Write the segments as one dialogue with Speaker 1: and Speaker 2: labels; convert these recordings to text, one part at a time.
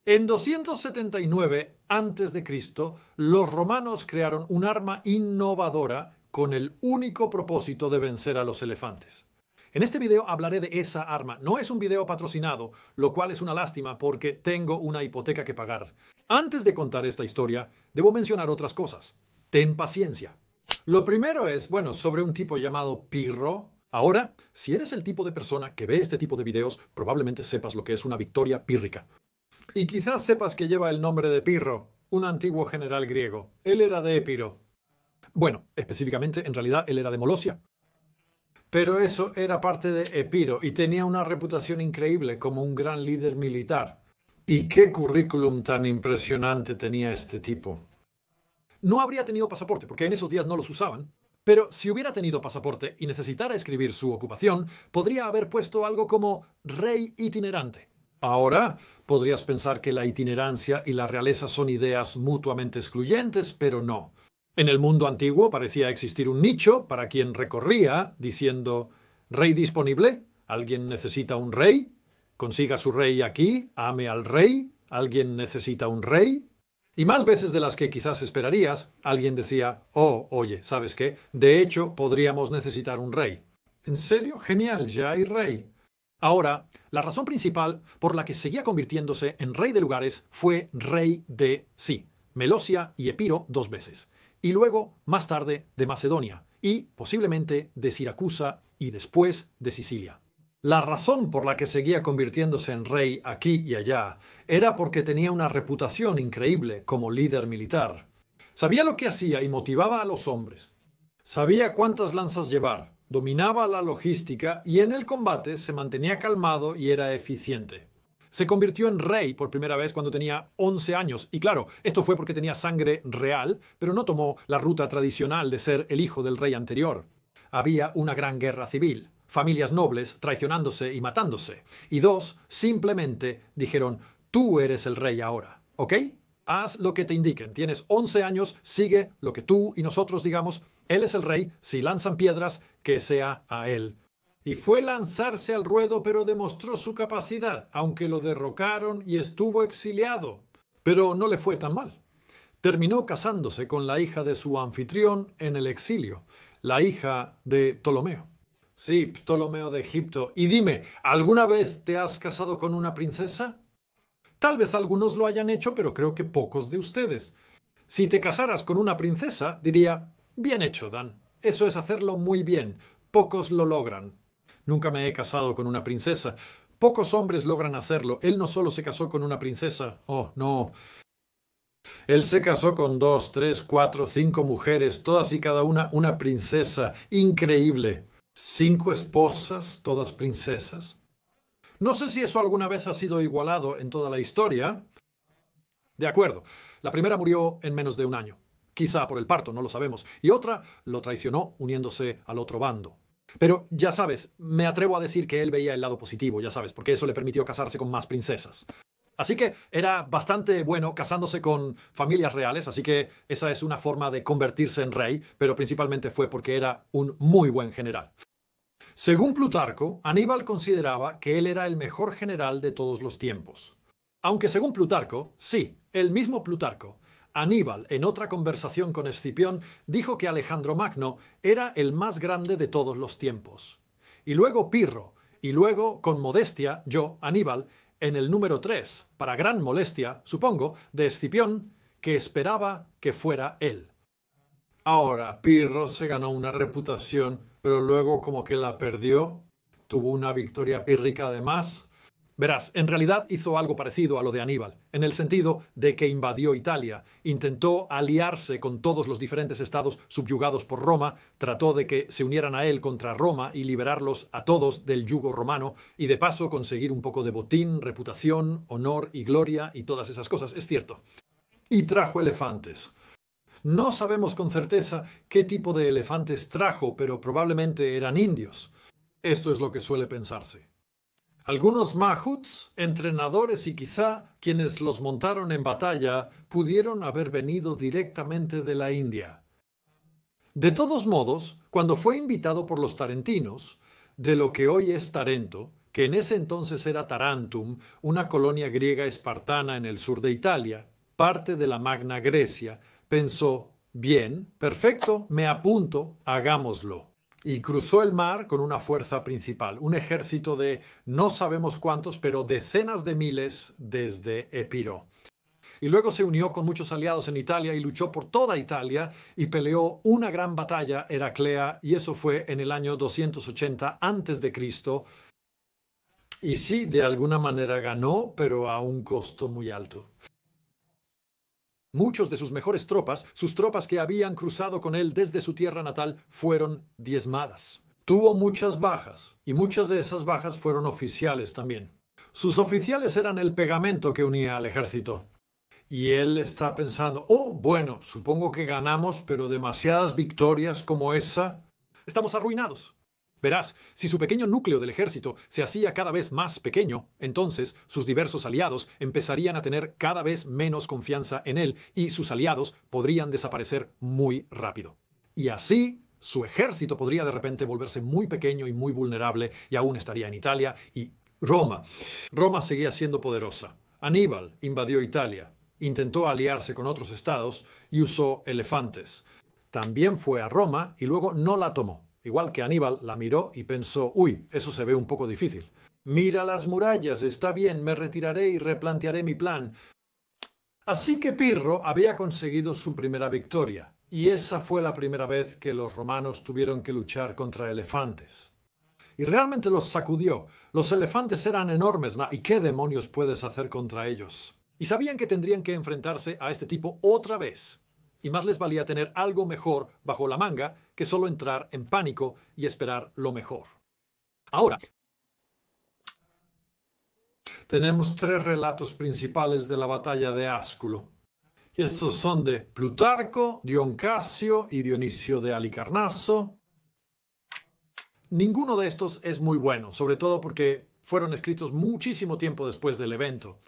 Speaker 1: En 279 a.C., los romanos crearon un arma innovadora con el único propósito de vencer a los elefantes. En este video hablaré de esa arma. No es un video patrocinado, lo cual es una lástima porque tengo una hipoteca que pagar. Antes de contar esta historia, debo mencionar otras cosas. Ten paciencia. Lo primero es, sobre un tipo llamado Pirro. Ahora, si eres el tipo de persona que ve este tipo de videos, probablemente sepas lo que es una victoria pírrica. Y quizás sepas que lleva el nombre de Pirro, un antiguo general griego. Él era de Épiro. Específicamente, en realidad, él era de Molosia. Pero eso era parte de Epiro y tenía una reputación increíble como un gran líder militar. ¿Y qué currículum tan impresionante tenía este tipo? No habría tenido pasaporte, porque en esos días no los usaban. Pero si hubiera tenido pasaporte y necesitara escribir su ocupación, podría haber puesto algo como rey itinerante. Ahora, podrías pensar que la itinerancia y la realeza son ideas mutuamente excluyentes, pero no. En el mundo antiguo parecía existir un nicho para quien recorría diciendo «¿Rey disponible? ¿Alguien necesita un rey? Consiga su rey aquí, ame al rey. ¿Alguien necesita un rey?» Y más veces de las que quizás esperarías, alguien decía «Oh, oye, ¿sabes qué? De hecho, podríamos necesitar un rey». ¿En serio? Genial, ya hay rey. Ahora, la razón principal por la que seguía convirtiéndose en rey de lugares fue rey de, Melosia y Epiro 2 veces. Y luego, más tarde, de Macedonia, y posiblemente de Siracusa y después de Sicilia. La razón por la que seguía convirtiéndose en rey aquí y allá era porque tenía una reputación increíble como líder militar. Sabía lo que hacía y motivaba a los hombres. Sabía cuántas lanzas llevar, dominaba la logística y en el combate se mantenía calmado y era eficiente. Se convirtió en rey por primera vez cuando tenía 11 años. Y claro, esto fue porque tenía sangre real, pero no tomó la ruta tradicional de ser el hijo del rey anterior. Había una gran guerra civil, familias nobles traicionándose y matándose. Y dos simplemente dijeron, tú eres el rey ahora, ¿ok? Haz lo que te indiquen. Tienes 11 años, sigue lo que tú y nosotros digamos. Él es el rey, si lanzan piedras, que sea a él. Y fue lanzarse al ruedo, pero demostró su capacidad, aunque lo derrocaron y estuvo exiliado. Pero no le fue tan mal. Terminó casándose con la hija de su anfitrión en el exilio, la hija de Ptolomeo. Sí, Ptolomeo de Egipto. Y dime, ¿alguna vez te has casado con una princesa? Tal vez algunos lo hayan hecho, pero creo que pocos de ustedes. Si te casaras con una princesa, diría, bien hecho, Dan. Eso es hacerlo muy bien. Pocos lo logran. Nunca me he casado con una princesa. Pocos hombres logran hacerlo. Él no solo se casó con una princesa. Oh, no. Él se casó con 2, 3, 4, 5 mujeres, todas y cada una princesa. Increíble. 5 esposas, todas princesas. No sé si eso alguna vez ha sido igualado en toda la historia. De acuerdo. La primera murió en menos de un año. Quizá por el parto, no lo sabemos. Y otra lo traicionó uniéndose al otro bando. Pero ya sabes, me atrevo a decir que él veía el lado positivo, ya sabes, porque eso le permitió casarse con más princesas. Así que era bastante bueno casándose con familias reales, así que esa es una forma de convertirse en rey, pero principalmente fue porque era un muy buen general. Según Plutarco, Aníbal consideraba que él era el mejor general de todos los tiempos. Aunque según Plutarco, sí, el mismo Plutarco, Aníbal, en otra conversación con Escipión, dijo que Alejandro Magno era el más grande de todos los tiempos. Y luego Pirro, y luego, con modestia, yo, Aníbal, en el número 3, para gran molestia, supongo, de Escipión, que esperaba que fuera él. Ahora, Pirro se ganó una reputación, pero luego como que la perdió. Tuvo una victoria pírrica además. Verás, en realidad hizo algo parecido a lo de Aníbal, en el sentido de que invadió Italia, intentó aliarse con todos los diferentes estados subyugados por Roma, trató de que se unieran a él contra Roma y liberarlos a todos del yugo romano, y de paso conseguir un poco de botín, reputación, honor y gloria y todas esas cosas, es cierto. Y trajo elefantes. No sabemos con certeza qué tipo de elefantes trajo, pero probablemente eran indios. Esto es lo que suele pensarse. Algunos mahuts, entrenadores y quizá quienes los montaron en batalla, pudieron haber venido directamente de la India. De todos modos, cuando fue invitado por los tarentinos, de lo que hoy es Tarento, que en ese entonces era Tarantum, una colonia griega espartana en el sur de Italia, parte de la Magna Grecia, pensó, bien, perfecto, me apunto, hagámoslo. Y cruzó el mar con una fuerza principal, un ejército de no sabemos cuántos, pero decenas de miles desde Epiro. Y luego se unió con muchos aliados en Italia y luchó por toda Italia y peleó una gran batalla heraclea, y eso fue en el año 280 a.C. Y sí, de alguna manera ganó, pero a un costo muy alto. Muchos de sus mejores tropas, sus tropas que habían cruzado con él desde su tierra natal, fueron diezmadas. Tuvo muchas bajas, y muchas de esas bajas fueron oficiales también. Sus oficiales eran el pegamento que unía al ejército. Y él está pensando, oh, bueno, supongo que ganamos, pero demasiadas victorias como esa, estamos arruinados. Verás, si su pequeño núcleo del ejército se hacía cada vez más pequeño, entonces sus diversos aliados empezarían a tener cada vez menos confianza en él y sus aliados podrían desaparecer muy rápido. Y así, su ejército podría de repente volverse muy pequeño y muy vulnerable y aún estaría en Italia y Roma. Roma seguía siendo poderosa. Aníbal invadió Italia, intentó aliarse con otros estados y usó elefantes. También fue a Roma y luego no la tomó. Igual que Aníbal la miró y pensó, uy, eso se ve un poco difícil. Mira las murallas, está bien, me retiraré y replantearé mi plan. Así que Pirro había conseguido su primera victoria, y esa fue la primera vez que los romanos tuvieron que luchar contra elefantes. Y realmente los sacudió. Los elefantes eran enormes, ¿no? ¿Y qué demonios puedes hacer contra ellos? Y sabían que tendrían que enfrentarse a este tipo otra vez. Y más les valía tener algo mejor bajo la manga que solo entrar en pánico y esperar lo mejor. Ahora, tenemos tres relatos principales de la batalla de Asculo. Y estos son de Plutarco, Dion Casio y Dionisio de Halicarnaso. Ninguno de estos es muy bueno, sobre todo porque fueron escritos muchísimo tiempo después del evento.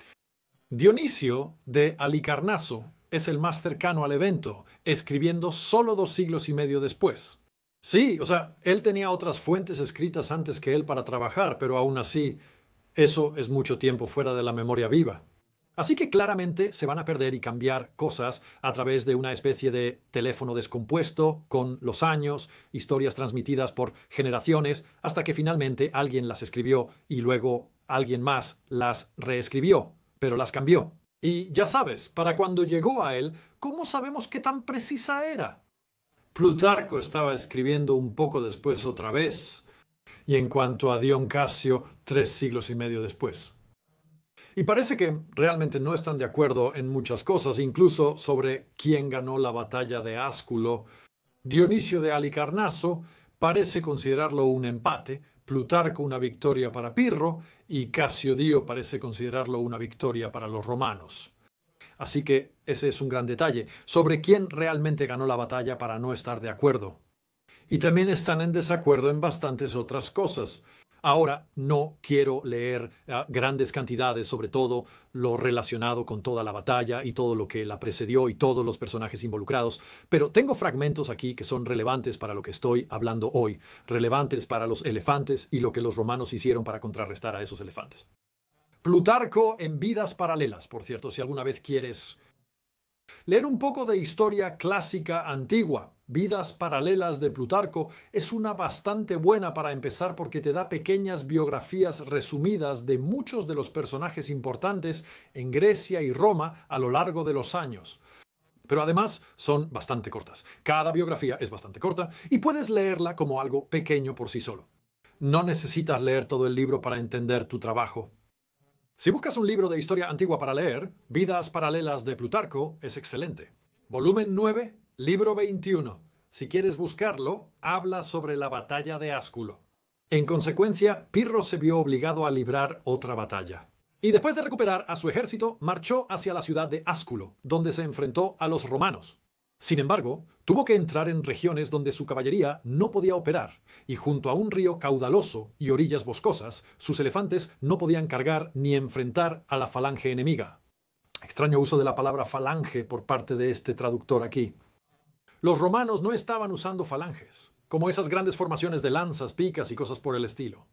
Speaker 1: Dionisio de Halicarnaso es el más cercano al evento, escribiendo solo 2 siglos y medio después. Sí, o sea, él tenía otras fuentes escritas antes que él para trabajar, pero aún así, eso es mucho tiempo fuera de la memoria viva. Así que claramente se van a perder y cambiar cosas a través de una especie de teléfono descompuesto, con los años, historias transmitidas por generaciones, hasta que finalmente alguien las escribió y luego alguien más las reescribió, pero las cambió. Y ya sabes, para cuando llegó a él, ¿cómo sabemos qué tan precisa era? Plutarco estaba escribiendo un poco después otra vez, y en cuanto a Dion Casio, 3 siglos y medio después. Y parece que realmente no están de acuerdo en muchas cosas, incluso sobre quién ganó la batalla de Asculo. Dionisio de Halicarnaso parece considerarlo un empate, Plutarco una victoria para Pirro y Casio parece considerarlo una victoria para los romanos. Así que ese es un gran detalle sobre quién realmente ganó la batalla para no estar de acuerdo. Y también están en desacuerdo en bastantes otras cosas. Ahora no quiero leer grandes cantidades sobre todo lo relacionado con toda la batalla y todo lo que la precedió y todos los personajes involucrados, pero tengo fragmentos aquí que son relevantes para lo que estoy hablando hoy, relevantes para los elefantes y lo que los romanos hicieron para contrarrestar a esos elefantes. Plutarco en Vidas Paralelas, por cierto, si alguna vez quieres leer un poco de historia clásica antigua. Vidas Paralelas de Plutarco es una bastante buena para empezar porque te da pequeñas biografías resumidas de muchos de los personajes importantes en Grecia y Roma a lo largo de los años. Pero además son bastante cortas. Cada biografía es bastante corta y puedes leerla como algo pequeño por sí solo. No necesitas leer todo el libro para entender tu trabajo. Si buscas un libro de historia antigua para leer, Vidas Paralelas de Plutarco es excelente. Volumen 9, libro 21. Si quieres buscarlo, habla sobre la batalla de Asculo. En consecuencia, Pirro se vio obligado a librar otra batalla. Y después de recuperar a su ejército, marchó hacia la ciudad de Asculo, donde se enfrentó a los romanos. Sin embargo, tuvo que entrar en regiones donde su caballería no podía operar, y junto a un río caudaloso y orillas boscosas, sus elefantes no podían cargar ni enfrentar a la falange enemiga. Extraño uso de la palabra falange por parte de este traductor aquí. Los romanos no estaban usando falanges, como esas grandes formaciones de lanzas, picas y cosas por el estilo.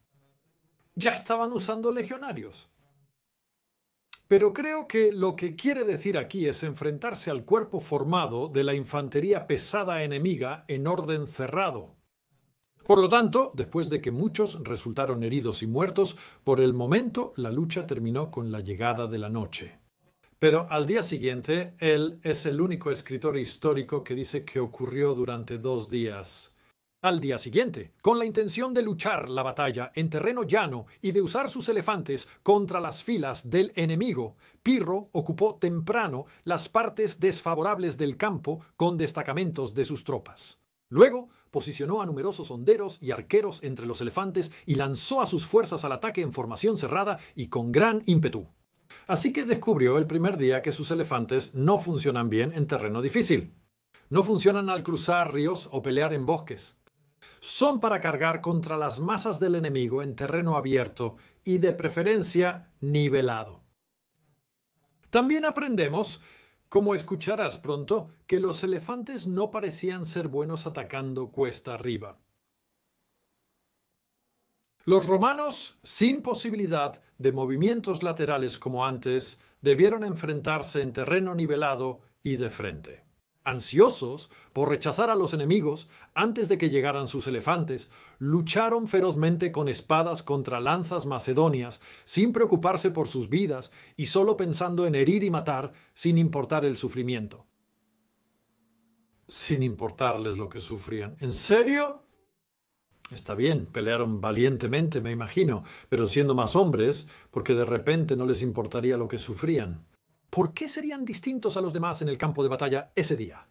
Speaker 1: ya estaban usando legionarios. Pero creo que lo que quiere decir aquí es enfrentarse al cuerpo formado de la infantería pesada enemiga en orden cerrado. Por lo tanto, después de que muchos resultaron heridos y muertos, por el momento la lucha terminó con la llegada de la noche. Pero al día siguiente, él es el único escritor histórico que dice que ocurrió durante 2 días. Al día siguiente, con la intención de luchar la batalla en terreno llano y de usar sus elefantes contra las filas del enemigo, Pirro ocupó temprano las partes desfavorables del campo con destacamentos de sus tropas. Luego, posicionó a numerosos honderos y arqueros entre los elefantes y lanzó a sus fuerzas al ataque en formación cerrada y con gran ímpetu. Así que descubrió el primer día que sus elefantes no funcionan bien en terreno difícil. No funcionan al cruzar ríos o pelear en bosques. Son para cargar contra las masas del enemigo en terreno abierto y de preferencia nivelado. También aprendemos, como escucharás pronto, que los elefantes no parecían ser buenos atacando cuesta arriba. Los romanos, sin posibilidad de movimientos laterales como antes, debieron enfrentarse en terreno nivelado y de frente. Ansiosos por rechazar a los enemigos antes de que llegaran sus elefantes, lucharon ferozmente con espadas contra lanzas macedonias, sin preocuparse por sus vidas y solo pensando en herir y matar sin importar el sufrimiento. Sin importarles lo que sufrían. ¿En serio? Está bien, pelearon valientemente, me imagino, pero siendo más hombres, porque de repente no les importaría lo que sufrían. ¿Por qué serían distintos a los demás en el campo de batalla ese día?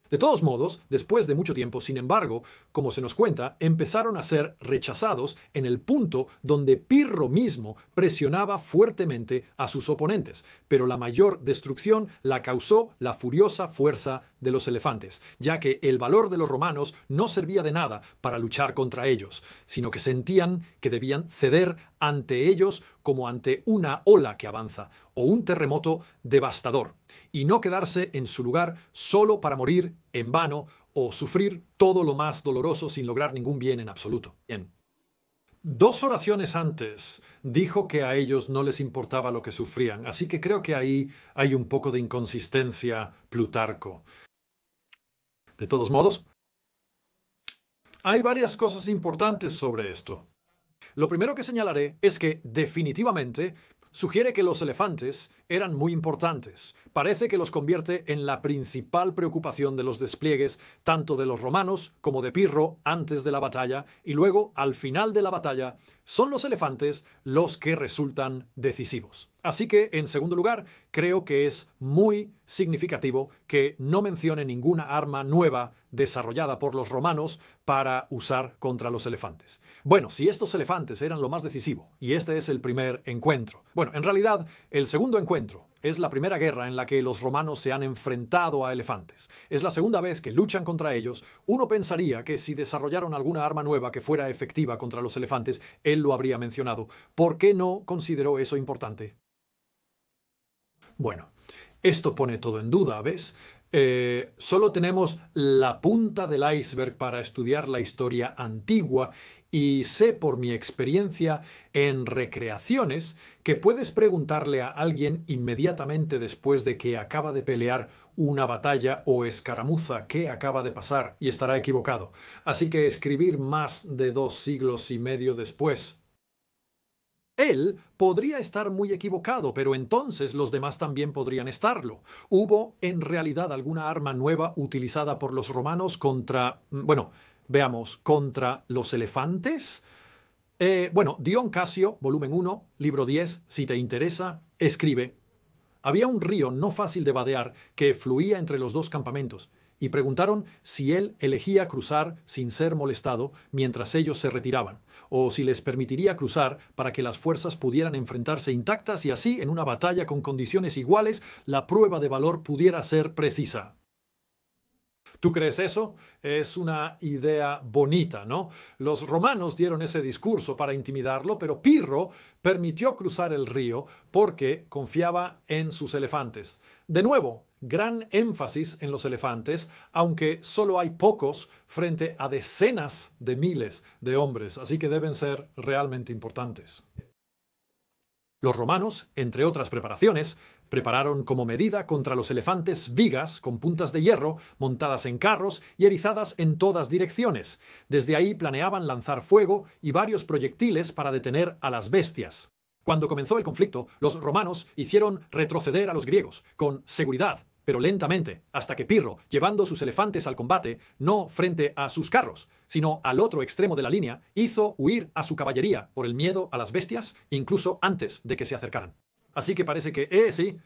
Speaker 1: De todos modos, después de mucho tiempo, sin embargo, como se nos cuenta, empezaron a ser rechazados en el punto donde Pirro mismo presionaba fuertemente a sus oponentes, pero la mayor destrucción la causó la furiosa fuerza de los elefantes, ya que el valor de los romanos no servía de nada para luchar contra ellos, sino que sentían que debían ceder ante ellos como ante una ola que avanza o un terremoto devastador, y no quedarse en su lugar solo para morir en vano o sufrir todo lo más doloroso sin lograr ningún bien en absoluto. Bien. 2 oraciones antes dijo que a ellos no les importaba lo que sufrían, así que creo que ahí hay un poco de inconsistencia Plutarco. De todos modos, hay varias cosas importantes sobre esto. Lo primero que señalaré es que, definitivamente, sugiere que los elefantes eran muy importantes. Parece que los convierte en la principal preocupación de los despliegues, tanto de los romanos como de Pirro antes de la batalla, y luego, al final de la batalla, son los elefantes los que resultan decisivos. Así que, en segundo lugar, creo que es muy significativo que no mencione ninguna arma nueva desarrollada por los romanos para usar contra los elefantes. Bueno, si estos elefantes eran lo más decisivo, y este es el primer encuentro. Bueno, en realidad, el segundo encuentro es la primera guerra en la que los romanos se han enfrentado a elefantes. Es la segunda vez que luchan contra ellos. Uno pensaría que si desarrollaron alguna arma nueva que fuera efectiva contra los elefantes, él lo habría mencionado. ¿Por qué no consideró eso importante? Bueno, esto pone todo en duda, ¿ves? Solo tenemos la punta del iceberg para estudiar la historia antigua y sé por mi experiencia en recreaciones que puedes preguntarle a alguien inmediatamente después de que acaba de pelear una batalla o escaramuza qué acaba de pasar y estará equivocado. Así que escribir más de 2 siglos y medio después. Él podría estar muy equivocado, pero entonces los demás también podrían estarlo. ¿Hubo en realidad alguna arma nueva utilizada por los romanos contra, contra los elefantes? Dion Casio, volumen 1, libro 10, si te interesa, escribe: había un río no fácil de vadear que fluía entre los 2 campamentos, y preguntaron si él elegía cruzar sin ser molestado mientras ellos se retiraban, o si les permitiría cruzar para que las fuerzas pudieran enfrentarse intactas y así, en una batalla con condiciones iguales, la prueba de valor pudiera ser precisa. ¿Tú crees eso? Es una idea bonita, ¿no? Los romanos dieron ese discurso para intimidarlo, pero Pirro permitió cruzar el río porque confiaba en sus elefantes. De nuevo, gran énfasis en los elefantes, aunque solo hay pocos frente a decenas de miles de hombres, así que deben ser realmente importantes. Los romanos, entre otras preparaciones, prepararon como medida contra los elefantes vigas con puntas de hierro montadas en carros y erizadas en todas direcciones. Desde ahí planeaban lanzar fuego y varios proyectiles para detener a las bestias. Cuando comenzó el conflicto, los romanos hicieron retroceder a los griegos, con seguridad, pero lentamente, hasta que Pirro, llevando sus elefantes al combate, no frente a sus carros, sino al otro extremo de la línea, hizo huir a su caballería por el miedo a las bestias, incluso antes de que se acercaran. Así que parece que, sí,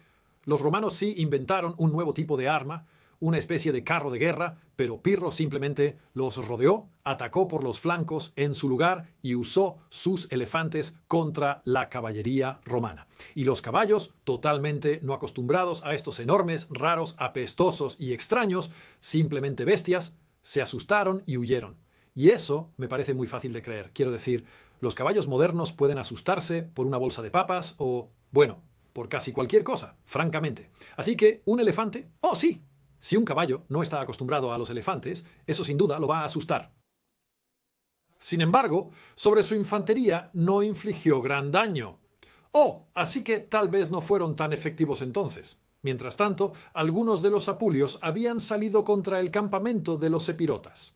Speaker 1: los romanos sí inventaron un nuevo tipo de arma, una especie de carro de guerra, pero Pirro simplemente los rodeó, atacó por los flancos en su lugar y usó sus elefantes contra la caballería romana. Y los caballos, totalmente no acostumbrados a estos enormes, raros, apestosos y extraños, simplemente bestias, se asustaron y huyeron. Y eso me parece muy fácil de creer. Quiero decir, los caballos modernos pueden asustarse por una bolsa de papas o, bueno, por casi cualquier cosa, francamente. Así que, ¿un elefante? ¡Oh, sí! Si un caballo no está acostumbrado a los elefantes, eso sin duda lo va a asustar. Sin embargo, sobre su infantería no infligió gran daño. Oh, así que tal vez no fueron tan efectivos entonces. Mientras tanto, algunos de los apulios habían salido contra el campamento de los epirotas.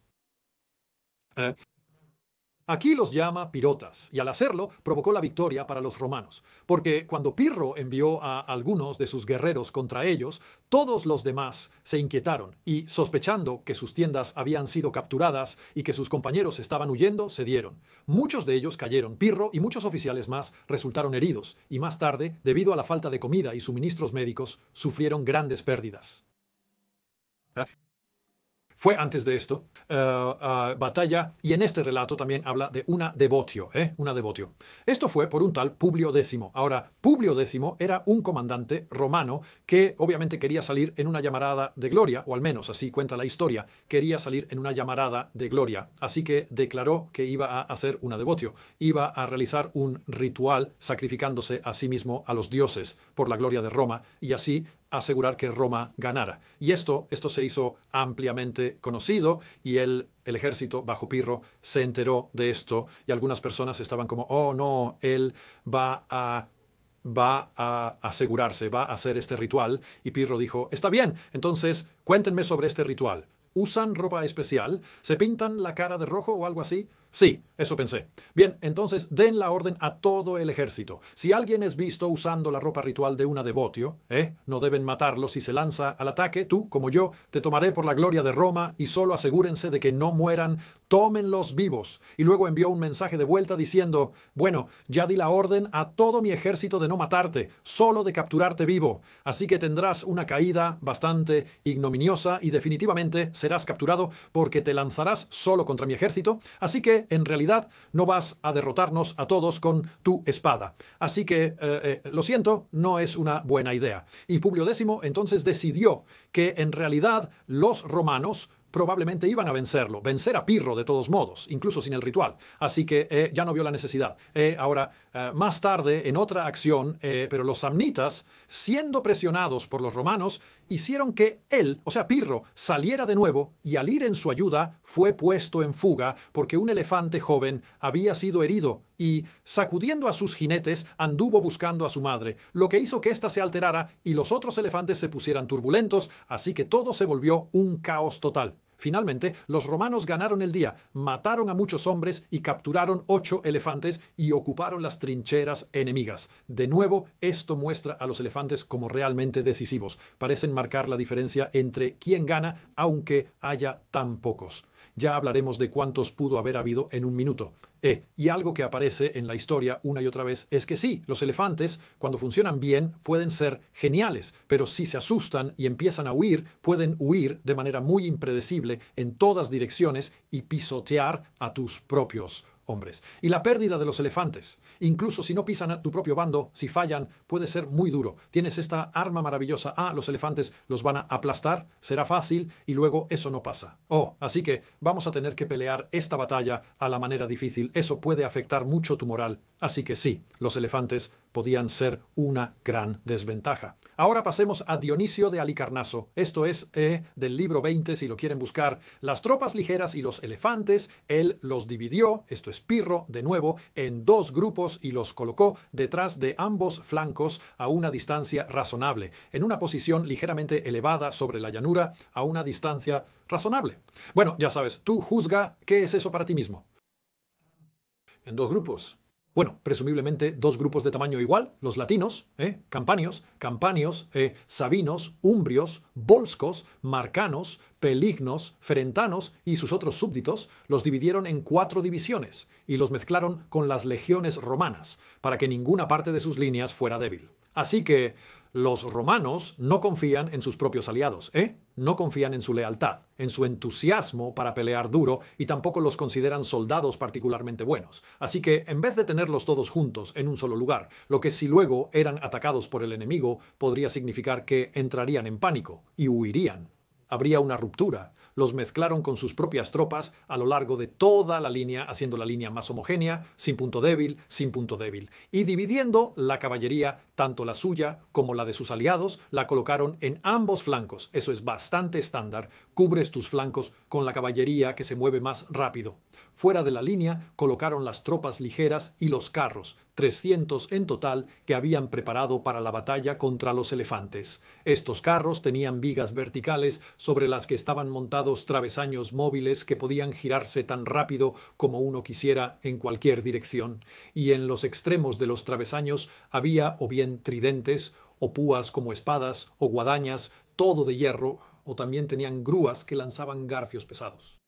Speaker 1: Aquí los llama pirotas, y al hacerlo provocó la victoria para los romanos, porque cuando Pirro envió a algunos de sus guerreros contra ellos, todos los demás se inquietaron y, sospechando que sus tiendas habían sido capturadas y que sus compañeros estaban huyendo, cedieron. Muchos de ellos cayeron. Pirro y muchos oficiales más resultaron heridos, y más tarde, debido a la falta de comida y suministros médicos, sufrieron grandes pérdidas. Fue antes de esto, batalla, y en este relato también habla de una devotio, una devotio. Esto fue por un tal Publio Décimo. Ahora, Publio Décimo era un comandante romano que obviamente quería salir en una llamarada de gloria, o al menos así cuenta la historia, quería salir en una llamarada de gloria. Así que declaró que iba a hacer una devotio, iba a realizar un ritual sacrificándose a sí mismo a los dioses por la gloria de Roma, y así asegurar que Roma ganara. Y esto se hizo ampliamente conocido y el ejército bajo Pirro se enteró de esto y algunas personas estaban como, oh no, él va a asegurarse, va a hacer este ritual. Y Pirro dijo, está bien, entonces cuéntenme sobre este ritual. ¿Usan ropa especial? ¿Se pintan la cara de rojo o algo así? Sí, eso pensé. Bien, entonces den la orden a todo el ejército. Si alguien es visto usando la ropa ritual de una devotio, no deben matarlo si se lanza al ataque. Tú, como yo, te tomaré por la gloria de Roma y solo asegúrense de que no mueran. Tómenlos vivos. Y luego envió un mensaje de vuelta diciendo, bueno, ya di la orden a todo mi ejército de no matarte, solo de capturarte vivo. Así que tendrás una caída bastante ignominiosa y definitivamente serás capturado porque te lanzarás solo contra mi ejército. Así que en realidad no vas a derrotarnos a todos con tu espada. Así que, lo siento, no es una buena idea. Y Publio Décimo entonces decidió que en realidad los romanos probablemente iban a vencer a Pirro de todos modos, incluso sin el ritual. Así que ya no vio la necesidad. Ahora, más tarde, en otra acción, pero los samnitas, siendo presionados por los romanos, hicieron que él, o sea, Pirro, saliera de nuevo y al ir en su ayuda fue puesto en fuga porque un elefante joven había sido herido y, sacudiendo a sus jinetes, anduvo buscando a su madre, lo que hizo que ésta se alterara y los otros elefantes se pusieran turbulentos, así que todo se volvió un caos total. Finalmente, los romanos ganaron el día, mataron a muchos hombres y capturaron 8 elefantes y ocuparon las trincheras enemigas. De nuevo, esto muestra a los elefantes como realmente decisivos. Parecen marcar la diferencia entre quién gana, aunque haya tan pocos. Ya hablaremos de cuántos pudo haber habido en un minuto. Y algo que aparece en la historia una y otra vez es que sí, los elefantes, cuando funcionan bien, pueden ser geniales, pero si se asustan y empiezan a huir, pueden huir de manera muy impredecible en todas direcciones y pisotear a tus propios hombres. Y la pérdida de los elefantes. Incluso si no pisan a tu propio bando, si fallan, puede ser muy duro. Tienes esta arma maravillosa. Ah, los elefantes los van a aplastar, será fácil, y luego eso no pasa. Oh, así que vamos a tener que pelear esta batalla a la manera difícil. Eso puede afectar mucho tu moral. Así que sí, los elefantes podían ser una gran desventaja. Ahora pasemos a Dionisio de Halicarnaso. Esto es del libro 20, si lo quieren buscar. Las tropas ligeras y los elefantes, él los dividió, esto es Pirro, de nuevo, en dos grupos y los colocó detrás de ambos flancos a una distancia razonable, en una posición ligeramente elevada sobre la llanura, a una distancia razonable. Bueno, ya sabes, tú juzga qué es eso para ti mismo. En dos grupos. Bueno, presumiblemente dos grupos de tamaño igual, los latinos, campanios, sabinos, umbrios, volscos, marcanos, pelignos, ferentanos y sus otros súbditos, los dividieron en 4 divisiones y los mezclaron con las legiones romanas, para que ninguna parte de sus líneas fuera débil. Así que los romanos no confían en sus propios aliados, no confían en su lealtad, en su entusiasmo para pelear duro, y tampoco los consideran soldados particularmente buenos. Así que, en vez de tenerlos todos juntos en un solo lugar, lo que si luego eran atacados por el enemigo podría significar que entrarían en pánico y huirían. Habría una ruptura. Los mezclaron con sus propias tropas a lo largo de toda la línea, haciendo la línea más homogénea, sin punto débil, sin punto débil. Y dividiendo la caballería, tanto la suya como la de sus aliados, la colocaron en ambos flancos. Eso es bastante estándar. Cubres tus flancos con la caballería que se mueve más rápido. Fuera de la línea colocaron las tropas ligeras y los carros, 300 en total, que habían preparado para la batalla contra los elefantes. Estos carros tenían vigas verticales sobre las que estaban montados travesaños móviles que podían girarse tan rápido como uno quisiera en cualquier dirección, y en los extremos de los travesaños había o bien tridentes, o púas como espadas, o guadañas, todo de hierro, o también tenían grúas que lanzaban garfios pesados.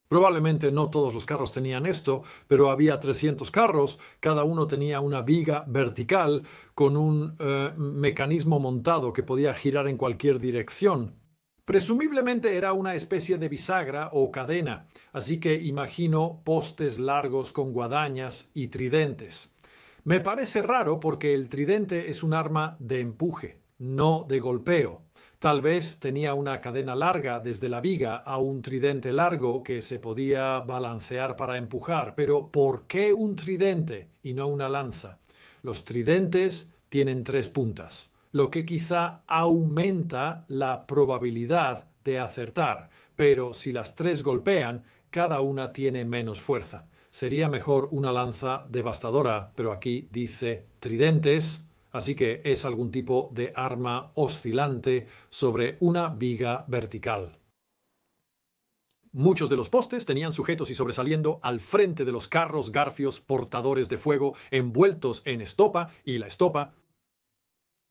Speaker 1: Probablemente no todos los carros tenían esto, pero había 300 carros, cada uno tenía una viga vertical con un mecanismo montado que podía girar en cualquier dirección. Presumiblemente era una especie de bisagra o cadena, así que imagino postes largos con guadañas y tridentes. Me parece raro porque el tridente es un arma de empuje, no de golpeo. Tal vez tenía una cadena larga desde la viga a un tridente largo que se podía balancear para empujar. Pero ¿por qué un tridente y no una lanza? Los tridentes tienen 3 puntas, lo que quizá aumenta la probabilidad de acertar. Pero si las 3 golpean, cada una tiene menos fuerza. Sería mejor una lanza devastadora, pero aquí dice tridentes. Así que es algún tipo de arma oscilante sobre una viga vertical. Muchos de los postes tenían sujetos y sobresaliendo al frente de los carros garfios portadores de fuego envueltos en estopa, y la estopa...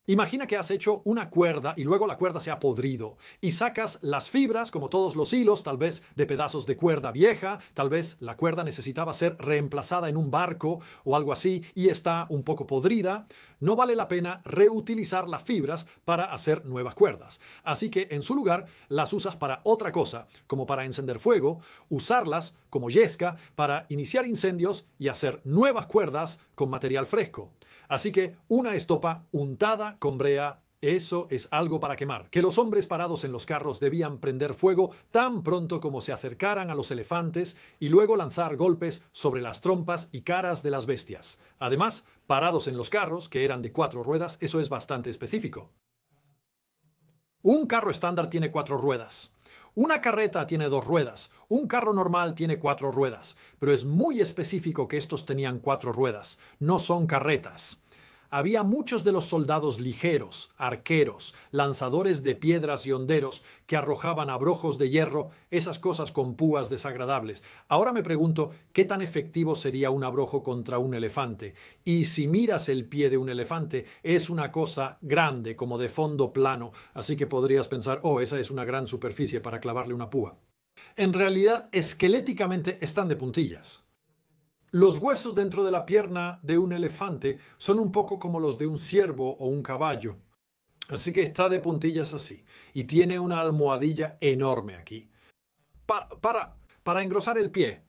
Speaker 1: Imagina que has hecho una cuerda y luego la cuerda se ha podrido y sacas las fibras, como todos los hilos, tal vez de pedazos de cuerda vieja, tal vez la cuerda necesitaba ser reemplazada en un barco o algo así y está un poco podrida. No vale la pena reutilizar las fibras para hacer nuevas cuerdas. Así que en su lugar las usas para otra cosa, como para encender fuego, usarlas como yesca para iniciar incendios y hacer nuevas cuerdas con material fresco. Así que una estopa untada con brea, eso es algo para quemar. Que los hombres parados en los carros debían prender fuego tan pronto como se acercaran a los elefantes y luego lanzar golpes sobre las trompas y caras de las bestias. Además, parados en los carros, que eran de 4 ruedas, eso es bastante específico. Un carro estándar tiene 4 ruedas. Una carreta tiene 2 ruedas, un carro normal tiene 4 ruedas, pero es muy específico que estos tenían 4 ruedas, no son carretas. Había muchos de los soldados ligeros, arqueros, lanzadores de piedras y honderos que arrojaban abrojos de hierro, esas cosas con púas desagradables. Ahora me pregunto, ¿qué tan efectivo sería un abrojo contra un elefante? Y si miras el pie de un elefante, es una cosa grande, como de fondo plano, así que podrías pensar, oh, esa es una gran superficie para clavarle una púa. En realidad, esqueléticamente están de puntillas. Los huesos dentro de la pierna de un elefante son un poco como los de un ciervo o un caballo. Así que está de puntillas así. Y tiene una almohadilla enorme aquí. Para engrosar el pie.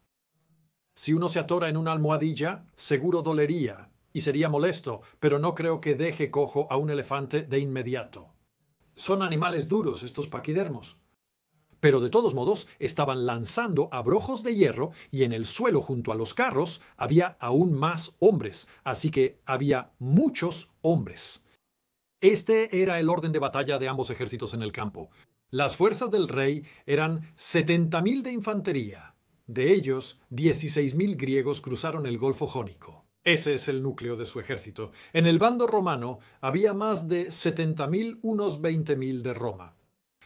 Speaker 1: Si uno se atora en una almohadilla, seguro dolería y sería molesto, pero no creo que deje cojo a un elefante de inmediato. Son animales duros estos paquidermos. Pero de todos modos estaban lanzando abrojos de hierro y en el suelo junto a los carros había aún más hombres, así que había muchos hombres. Este era el orden de batalla de ambos ejércitos en el campo. Las fuerzas del rey eran 70.000 de infantería. De ellos, 16.000 griegos cruzaron el Golfo Jónico. Ese es el núcleo de su ejército. En el bando romano había más de 70.000, unos 20.000 de Roma.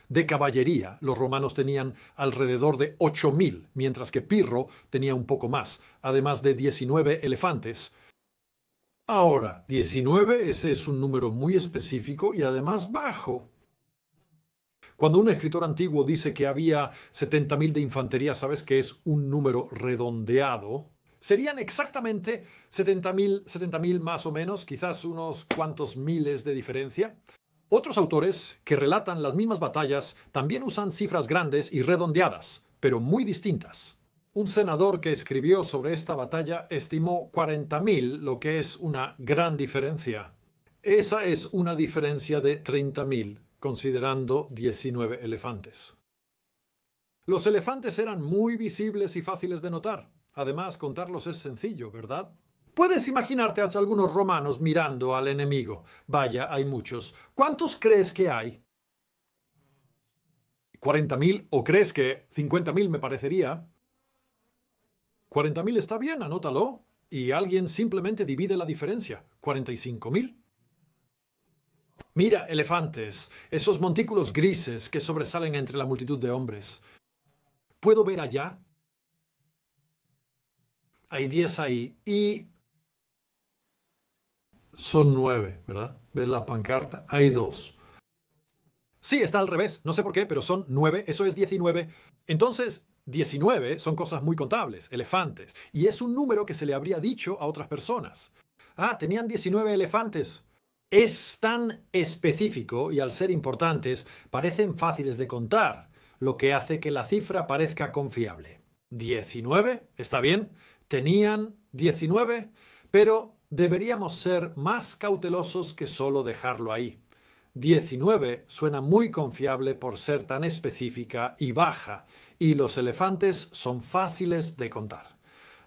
Speaker 1: De caballería, los romanos tenían alrededor de 8.000, mientras que Pirro tenía un poco más, además de 19 elefantes. Ahora, 19, ese es un número muy específico y además bajo. Cuando un escritor antiguo dice que había 70.000 de infantería, sabes que es un número redondeado. Serían exactamente 70.000 más o menos, quizás unos cuantos miles de diferencia. Otros autores que relatan las mismas batallas también usan cifras grandes y redondeadas, pero muy distintas. Un senador que escribió sobre esta batalla estimó 40.000, lo que es una gran diferencia. Esa es una diferencia de 30.000, considerando 19 elefantes. Los elefantes eran muy visibles y fáciles de notar. Además, contarlos es sencillo, ¿verdad? Puedes imaginarte a algunos romanos mirando al enemigo. Vaya, hay muchos. ¿Cuántos crees que hay? ¿40.000? ¿O crees que 50.000 me parecería? 40.000 está bien, anótalo. Y alguien simplemente divide la diferencia. 45.000. Mira, elefantes, esos montículos grises que sobresalen entre la multitud de hombres. ¿Puedo ver allá? Hay 10 ahí y son 9, ¿verdad? ¿Ves la pancarta? Hay 2. Sí, está al revés. No sé por qué, pero son 9. Eso es 19. Entonces, 19 son cosas muy contables, elefantes. Y es un número que se le habría dicho a otras personas. Ah, tenían 19 elefantes. Es tan específico y al ser importantes parecen fáciles de contar, lo que hace que la cifra parezca confiable. 19, ¿está bien? Tenían 19, pero deberíamos ser más cautelosos que solo dejarlo ahí. 19 suena muy confiable por ser tan específica y baja, y los elefantes son fáciles de contar.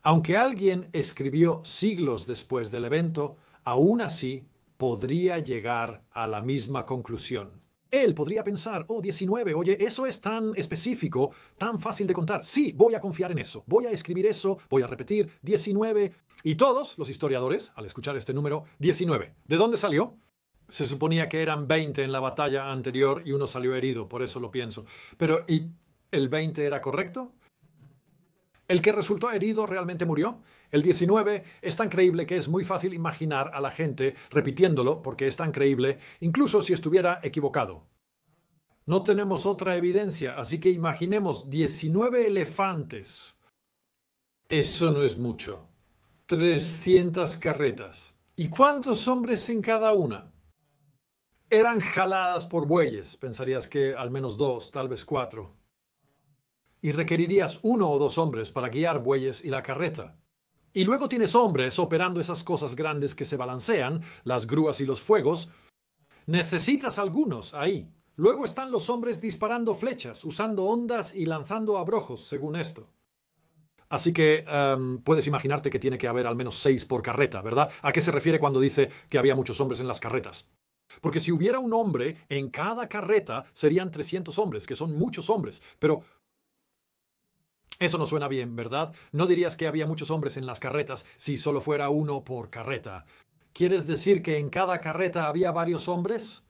Speaker 1: Aunque alguien escribió siglos después del evento, aún así podría llegar a la misma conclusión. Él podría pensar, oh, 19, oye, eso es tan específico, tan fácil de contar. Sí, voy a confiar en eso, voy a escribir eso, voy a repetir 19. Y todos los historiadores, al escuchar este número, 19. ¿De dónde salió? Se suponía que eran 20 en la batalla anterior y uno salió herido, por eso lo pienso. Pero, ¿y el 20 era correcto? ¿El que resultó herido realmente murió? El 19 es tan creíble que es muy fácil imaginar a la gente repitiéndolo porque es tan creíble, incluso si estuviera equivocado. No tenemos otra evidencia, así que imaginemos 19 elefantes. Eso no es mucho. 300 carretas. ¿Y cuántos hombres en cada una? Eran jaladas por bueyes. Pensarías que al menos 2, tal vez 4. Y requerirías 1 o 2 hombres para guiar bueyes y la carreta. Y luego tienes hombres operando esas cosas grandes que se balancean, las grúas y los fuegos. Necesitas algunos ahí. Luego están los hombres disparando flechas, usando ondas y lanzando abrojos, según esto. Así que puedes imaginarte que tiene que haber al menos 6 por carreta, ¿verdad? ¿A qué se refiere cuando dice que había muchos hombres en las carretas? Porque si hubiera un hombre en cada carreta, serían 300 hombres, que son muchos hombres. Pero eso no suena bien, ¿verdad? No dirías que había muchos hombres en las carretas si solo fuera uno por carreta. ¿Quieres decir que en cada carreta había varios hombres?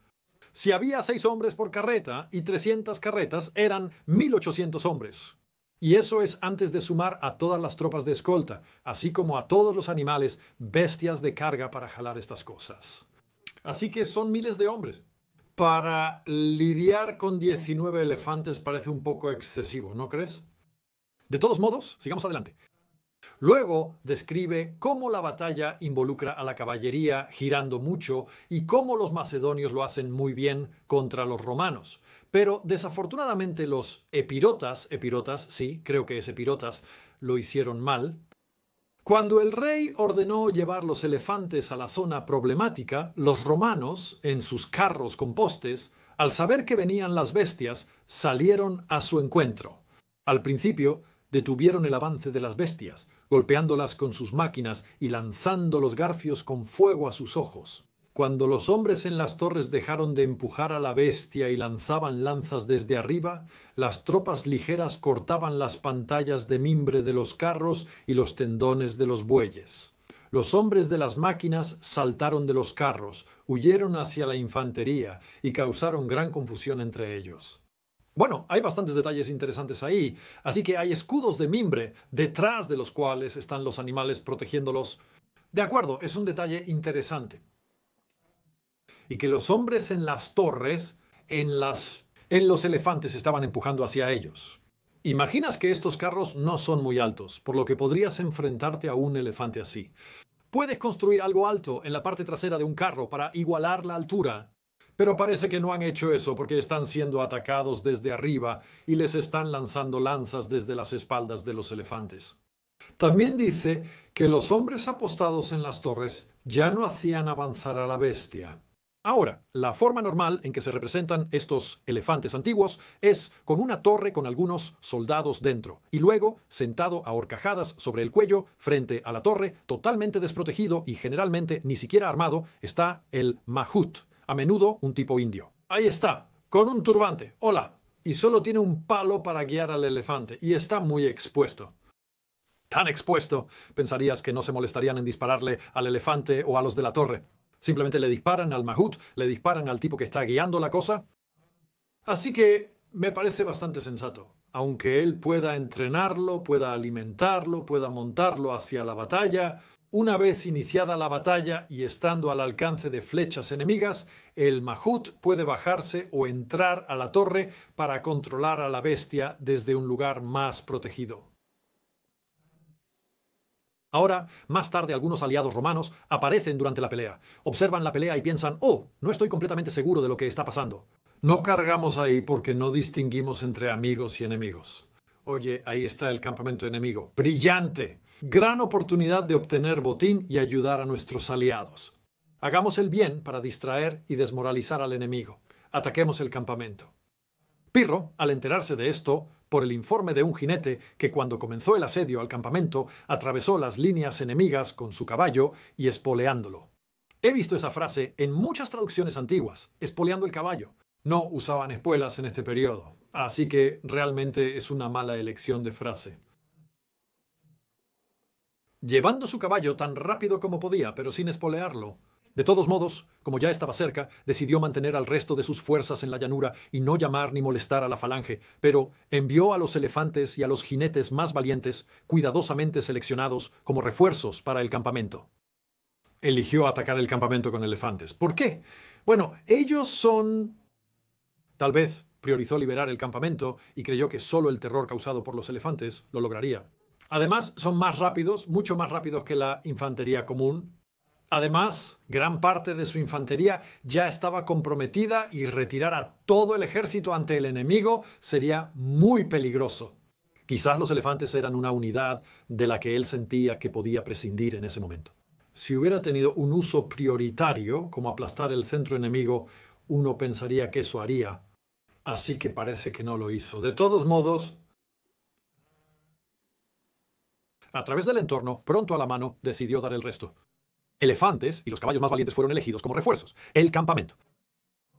Speaker 1: Si había 6 hombres por carreta y 300 carretas, eran 1.800 hombres. Y eso es antes de sumar a todas las tropas de escolta, así como a todos los animales, bestias de carga para jalar estas cosas. Así que son miles de hombres. Para lidiar con 19 elefantes parece un poco excesivo, ¿no crees? De todos modos, sigamos adelante. Luego describe cómo la batalla involucra a la caballería girando mucho y cómo los macedonios lo hacen muy bien contra los romanos. Pero desafortunadamente los epirotas, sí, creo que es epirotas, lo hicieron mal. Cuando el rey ordenó llevar los elefantes a la zona problemática, los romanos, en sus carros con postes, al saber que venían las bestias, salieron a su encuentro. Al principio, detuvieron el avance de las bestias, golpeándolas con sus máquinas y lanzando los garfios con fuego a sus ojos. Cuando los hombres en las torres dejaron de empujar a la bestia y lanzaban lanzas desde arriba, las tropas ligeras cortaban las pantallas de mimbre de los carros y los tendones de los bueyes. Los hombres de las máquinas saltaron de los carros, huyeron hacia la infantería y causaron gran confusión entre ellos. Bueno, hay bastantes detalles interesantes ahí, así que hay escudos de mimbre detrás de los cuales están los animales protegiéndolos. De acuerdo, es un detalle interesante. Y que los hombres en las torres, en los elefantes estaban empujando hacia ellos. Imaginas que estos carros no son muy altos, por lo que podrías enfrentarte a un elefante así. Puedes construir algo alto en la parte trasera de un carro para igualar la altura, pero parece que no han hecho eso porque están siendo atacados desde arriba y les están lanzando lanzas desde las espaldas de los elefantes. También dice que los hombres apostados en las torres ya no hacían avanzar a la bestia. Ahora, la forma normal en que se representan estos elefantes antiguos es con una torre con algunos soldados dentro, y luego, sentado a horcajadas sobre el cuello, frente a la torre, totalmente desprotegido y generalmente ni siquiera armado, está el mahut, a menudo un tipo indio. Ahí está, con un turbante, hola, y solo tiene un palo para guiar al elefante, y está muy expuesto. Tan expuesto, pensarías que no se molestarían en dispararle al elefante o a los de la torre. Simplemente le disparan al mahut, le disparan al tipo que está guiando la cosa. Así que me parece bastante sensato. Aunque él pueda entrenarlo, pueda alimentarlo, pueda montarlo hacia la batalla, una vez iniciada la batalla y estando al alcance de flechas enemigas, el mahut puede bajarse o entrar a la torre para controlar a la bestia desde un lugar más protegido. Ahora, más tarde, algunos aliados romanos aparecen durante la pelea. Observan la pelea y piensan, oh, no estoy completamente seguro de lo que está pasando. No cargamos ahí porque no distinguimos entre amigos y enemigos. Oye, ahí está el campamento enemigo. ¡Brillante! Gran oportunidad de obtener botín y ayudar a nuestros aliados. Hagamos el bien para distraer y desmoralizar al enemigo. Ataquemos el campamento. Pirro, al enterarse de esto, por el informe de un jinete que cuando comenzó el asedio al campamento atravesó las líneas enemigas con su caballo y espoleándolo. He visto esa frase en muchas traducciones antiguas, espoleando el caballo. No usaban espuelas en este periodo, así que realmente es una mala elección de frase. Llevando su caballo tan rápido como podía, pero sin espolearlo. De todos modos, como ya estaba cerca, decidió mantener al resto de sus fuerzas en la llanura y no llamar ni molestar a la falange, pero envió a los elefantes y a los jinetes más valientes, cuidadosamente seleccionados como refuerzos para el campamento. Eligió atacar el campamento con elefantes. ¿Por qué? Bueno, ellos son... Tal vez priorizó liberar el campamento y creyó que solo el terror causado por los elefantes lo lograría. Además, son más rápidos, mucho más rápidos que la infantería común. Además, gran parte de su infantería ya estaba comprometida y retirar a todo el ejército ante el enemigo sería muy peligroso. Quizás los elefantes eran una unidad de la que él sentía que podía prescindir en ese momento. Si hubiera tenido un uso prioritario, como aplastar el centro enemigo, uno pensaría que eso haría. Así que parece que no lo hizo. De todos modos, a través del entorno, pronto a la mano, decidió dar el resto. Elefantes y los caballos más valientes fueron elegidos como refuerzos, el campamento.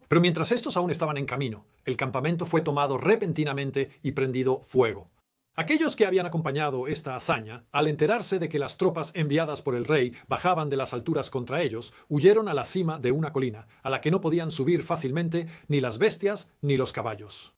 Speaker 1: Pero mientras estos aún estaban en camino, el campamento fue tomado repentinamente y prendido fuego. Aquellos que habían acompañado esta hazaña, al enterarse de que las tropas enviadas por el rey bajaban de las alturas contra ellos, huyeron a la cima de una colina, a la que no podían subir fácilmente ni las bestias ni los caballos.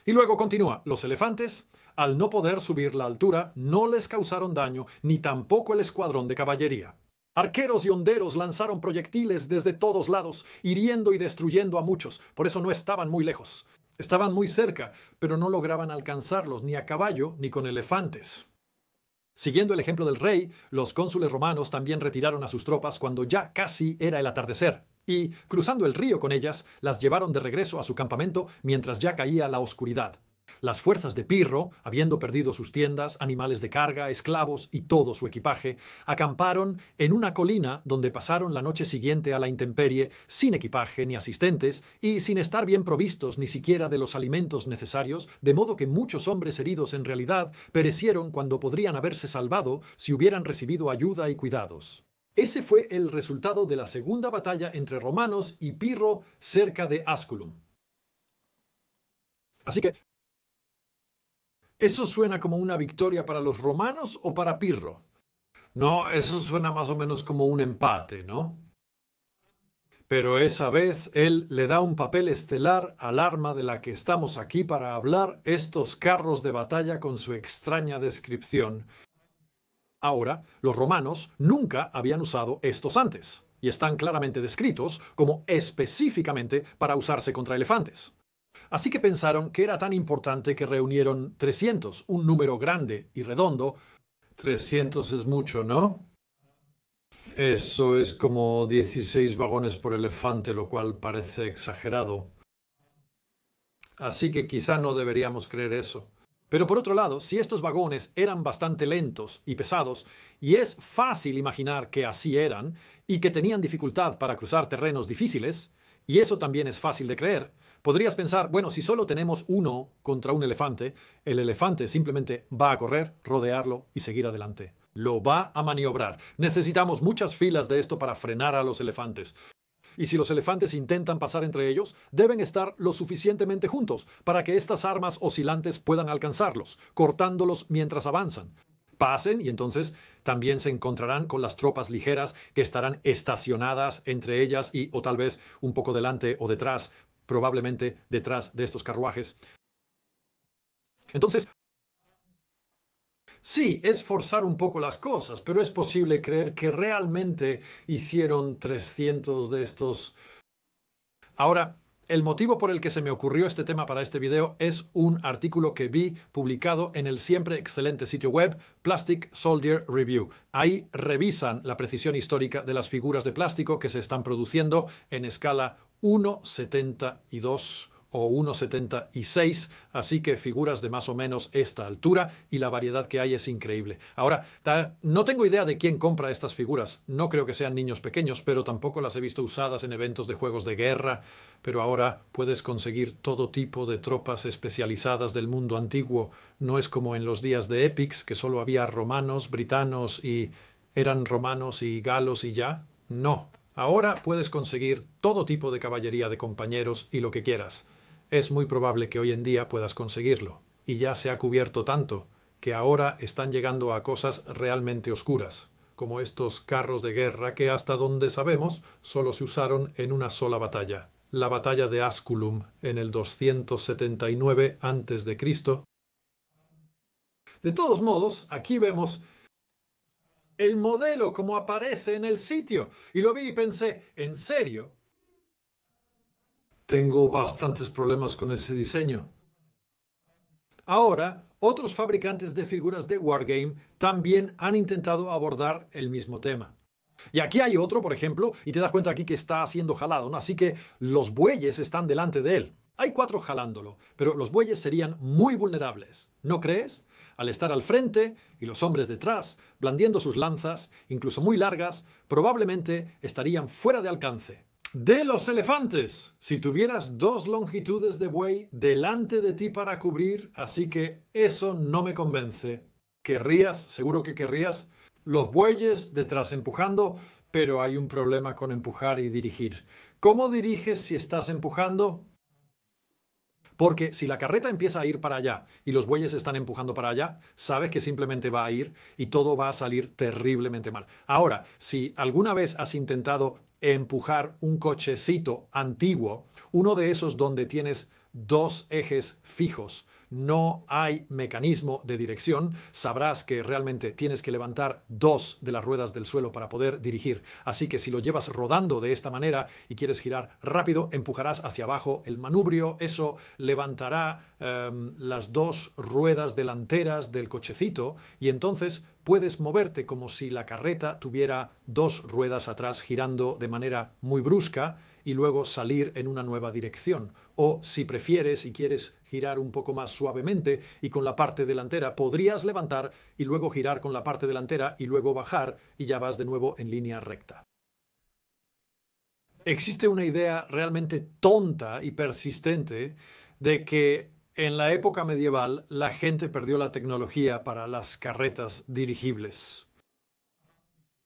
Speaker 1: Y luego continúa, los elefantes, al no poder subir la altura, no les causaron daño, ni tampoco el escuadrón de caballería. Arqueros y honderos lanzaron proyectiles desde todos lados, hiriendo y destruyendo a muchos, por eso no estaban muy lejos. Estaban muy cerca, pero no lograban alcanzarlos ni a caballo ni con elefantes. Siguiendo el ejemplo del rey, los cónsules romanos también retiraron a sus tropas cuando ya casi era el atardecer, y, cruzando el río con ellas, las llevaron de regreso a su campamento mientras ya caía la oscuridad. Las fuerzas de Pirro, habiendo perdido sus tiendas, animales de carga, esclavos y todo su equipaje, acamparon en una colina donde pasaron la noche siguiente a la intemperie, sin equipaje ni asistentes, y sin estar bien provistos ni siquiera de los alimentos necesarios, de modo que muchos hombres heridos en realidad perecieron cuando podrían haberse salvado si hubieran recibido ayuda y cuidados. Ese fue el resultado de la segunda batalla entre romanos y Pirro cerca de Asculum. Así que, ¿eso suena como una victoria para los romanos o para Pirro? No, eso suena más o menos como un empate, ¿no? Pero esa vez él le da un papel estelar al arma de la que estamos aquí para hablar, estos carros de batalla con su extraña descripción. Ahora, los romanos nunca habían usado estos antes, y están claramente descritos como específicamente para usarse contra elefantes. Así que pensaron que era tan importante que reunieron 300, un número grande y redondo. 300 es mucho, ¿no? Eso es como 16 vagones por elefante, lo cual parece exagerado. Así que quizá no deberíamos creer eso. Pero por otro lado, si estos vagones eran bastante lentos y pesados, y es fácil imaginar que así eran, y que tenían dificultad para cruzar terrenos difíciles, y eso también es fácil de creer, podrías pensar, bueno, si solo tenemos uno contra un elefante, el elefante simplemente va a correr, rodearlo y seguir adelante. Lo va a maniobrar. Necesitamos muchas filas de esto para frenar a los elefantes. Y si los elefantes intentan pasar entre ellos, deben estar lo suficientemente juntos para que estas armas oscilantes puedan alcanzarlos, cortándolos mientras avanzan. Pasen y entonces también se encontrarán con las tropas ligeras que estarán estacionadas entre ellas y o tal vez un poco delante o detrás, probablemente detrás de estos carruajes. Entonces, sí, es forzar un poco las cosas, pero es posible creer que realmente hicieron 300 de estos. Ahora, el motivo por el que se me ocurrió este tema para este video es un artículo que vi publicado en el siempre excelente sitio web Plastic Soldier Review. Ahí revisan la precisión histórica de las figuras de plástico que se están produciendo en escala 1,72 o 1,76, así que figuras de más o menos esta altura y la variedad que hay es increíble. Ahora, no tengo idea de quién compra estas figuras, no creo que sean niños pequeños, pero tampoco las he visto usadas en eventos de juegos de guerra, pero ahora puedes conseguir todo tipo de tropas especializadas del mundo antiguo, no es como en los días de Epix, que solo había romanos, britanos y eran romanos y galos y ya, no. Ahora puedes conseguir todo tipo de caballería de compañeros y lo que quieras. Es muy probable que hoy en día puedas conseguirlo, y ya se ha cubierto tanto que ahora están llegando a cosas realmente oscuras, como estos carros de guerra que hasta donde sabemos solo se usaron en una sola batalla, la batalla de Asculum en el 279 a.C. De todos modos, aquí vemos el modelo como aparece en el sitio, y lo vi y pensé, ¿en serio? Tengo bastantes problemas con ese diseño. Ahora, otros fabricantes de figuras de Wargame también han intentado abordar el mismo tema. Y aquí hay otro, por ejemplo, y te das cuenta aquí que está siendo jalado, ¿no? Así que los bueyes están delante de él. Hay 4 jalándolo, pero los bueyes serían muy vulnerables, ¿no crees? Al estar al frente y los hombres detrás, blandiendo sus lanzas, incluso muy largas, probablemente estarían fuera de alcance. De los elefantes, si tuvieras 2 longitudes de buey delante de ti para cubrir, así que eso no me convence. ¿Querrías? Seguro que querrías. Los bueyes detrás empujando, pero hay un problema con empujar y dirigir. ¿Cómo diriges si estás empujando? Porque si la carreta empieza a ir para allá y los bueyes están empujando para allá, sabes que simplemente va a ir y todo va a salir terriblemente mal. Ahora, si alguna vez has intentado empujar un cochecito antiguo, uno de esos donde tienes 2 ejes fijos, no hay mecanismo de dirección, sabrás que realmente tienes que levantar 2 de las ruedas del suelo para poder dirigir. Así que si lo llevas rodando de esta manera y quieres girar rápido, empujarás hacia abajo el manubrio, eso levantará las 2 ruedas delanteras del cochecito y entonces puedes moverte como si la carreta tuviera 2 ruedas atrás girando de manera muy brusca y luego salir en una nueva dirección. O si prefieres y quieres girar un poco más suavemente y con la parte delantera, podrías levantar y luego girar con la parte delantera y luego bajar y ya vas de nuevo en línea recta. Existe una idea realmente tonta y persistente de que en la época medieval la gente perdió la tecnología para las carretas dirigibles.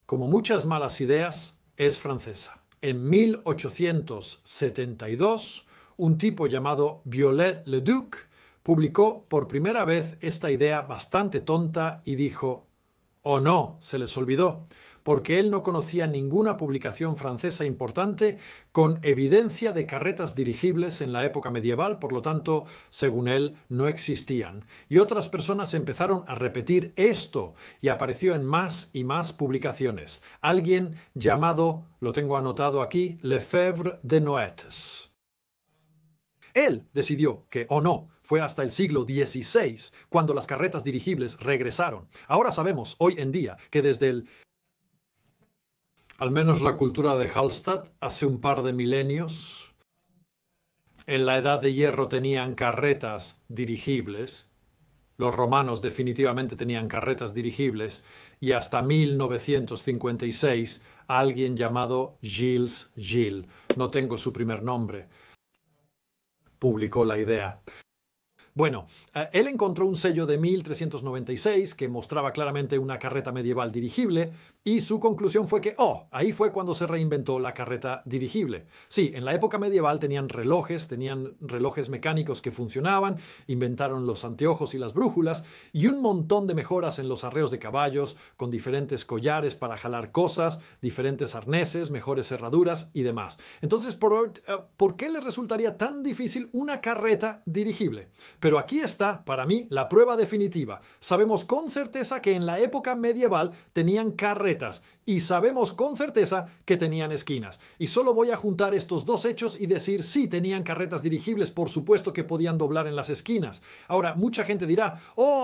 Speaker 1: Como muchas malas ideas, es francesa. En 1872, un tipo llamado Viollet-le-Duc publicó por primera vez esta idea bastante tonta y dijo: «Oh no, se les olvidó», porque él no conocía ninguna publicación francesa importante con evidencia de carretas dirigibles en la época medieval, por lo tanto, según él, no existían. Y otras personas empezaron a repetir esto y apareció en más y más publicaciones. Alguien llamado, lo tengo anotado aquí, Lefebvre de Noailles. Él decidió que, o no, fue hasta el siglo XVI cuando las carretas dirigibles regresaron. Ahora sabemos, hoy en día, que desde al menos la cultura de Hallstatt, hace un par de milenios, en la Edad de Hierro tenían carretas dirigibles. Los romanos definitivamente tenían carretas dirigibles y hasta 1956 alguien llamado Gilles Gilles, no tengo su primer nombre, publicó la idea. Bueno, él encontró un sello de 1396 que mostraba claramente una carreta medieval dirigible y su conclusión fue que, ahí fue cuando se reinventó la carreta dirigible. Sí, en la época medieval tenían relojes mecánicos que funcionaban, inventaron los anteojos y las brújulas y un montón de mejoras en los arreos de caballos, con diferentes collares para jalar cosas, diferentes arneses, mejores herraduras y demás. Entonces, ¿por qué les resultaría tan difícil una carreta dirigible? Pero aquí está, para mí, la prueba definitiva. Sabemos con certeza que en la época medieval tenían carretas y sabemos con certeza que tenían esquinas. Y solo voy a juntar estos dos hechos y decir sí, tenían carretas dirigibles, por supuesto que podían doblar en las esquinas. Ahora, mucha gente dirá,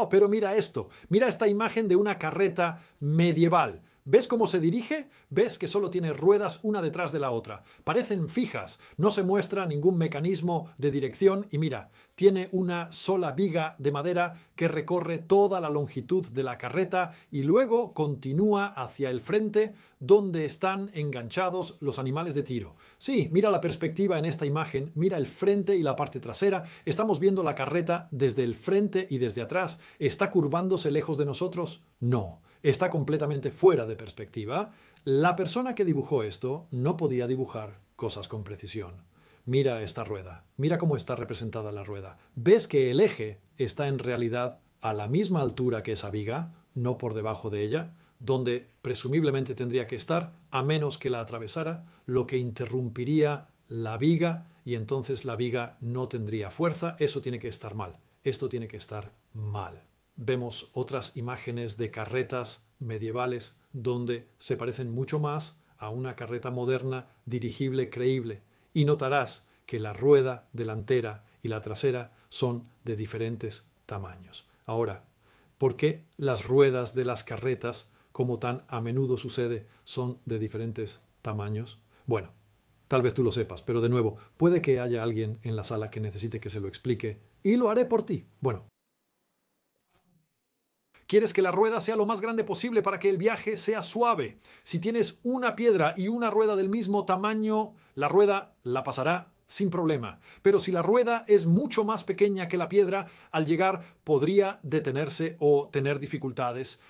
Speaker 1: pero mira esto, mira esta imagen de una carreta medieval. ¿Ves cómo se dirige? ¿Ves que solo tiene ruedas una detrás de la otra? Parecen fijas, no se muestra ningún mecanismo de dirección y mira, tiene una sola viga de madera que recorre toda la longitud de la carreta y luego continúa hacia el frente donde están enganchados los animales de tiro. Sí, mira la perspectiva en esta imagen, mira el frente y la parte trasera. Estamos viendo la carreta desde el frente y desde atrás. ¿Está curvándose lejos de nosotros? No. Está completamente fuera de perspectiva. La persona que dibujó esto no podía dibujar cosas con precisión. Mira esta rueda, mira cómo está representada la rueda. ¿Ves que el eje está en realidad a la misma altura que esa viga, no por debajo de ella, donde presumiblemente tendría que estar, a menos que la atravesara, lo que interrumpiría la viga y entonces la viga no tendría fuerza? Eso tiene que estar mal. Esto tiene que estar mal. Vemos otras imágenes de carretas medievales donde se parecen mucho más a una carreta moderna, dirigible, creíble. Y notarás que la rueda delantera y la trasera son de diferentes tamaños. Ahora, ¿por qué las ruedas de las carretas, como tan a menudo sucede, son de diferentes tamaños? Bueno, tal vez tú lo sepas, pero de nuevo, puede que haya alguien en la sala que necesite que se lo explique y lo haré por ti. Bueno. Quieres que la rueda sea lo más grande posible para que el viaje sea suave. Si tienes una piedra y una rueda del mismo tamaño, la rueda la pasará sin problema. Pero si la rueda es mucho más pequeña que la piedra, al llegar podría detenerse o tener dificultades.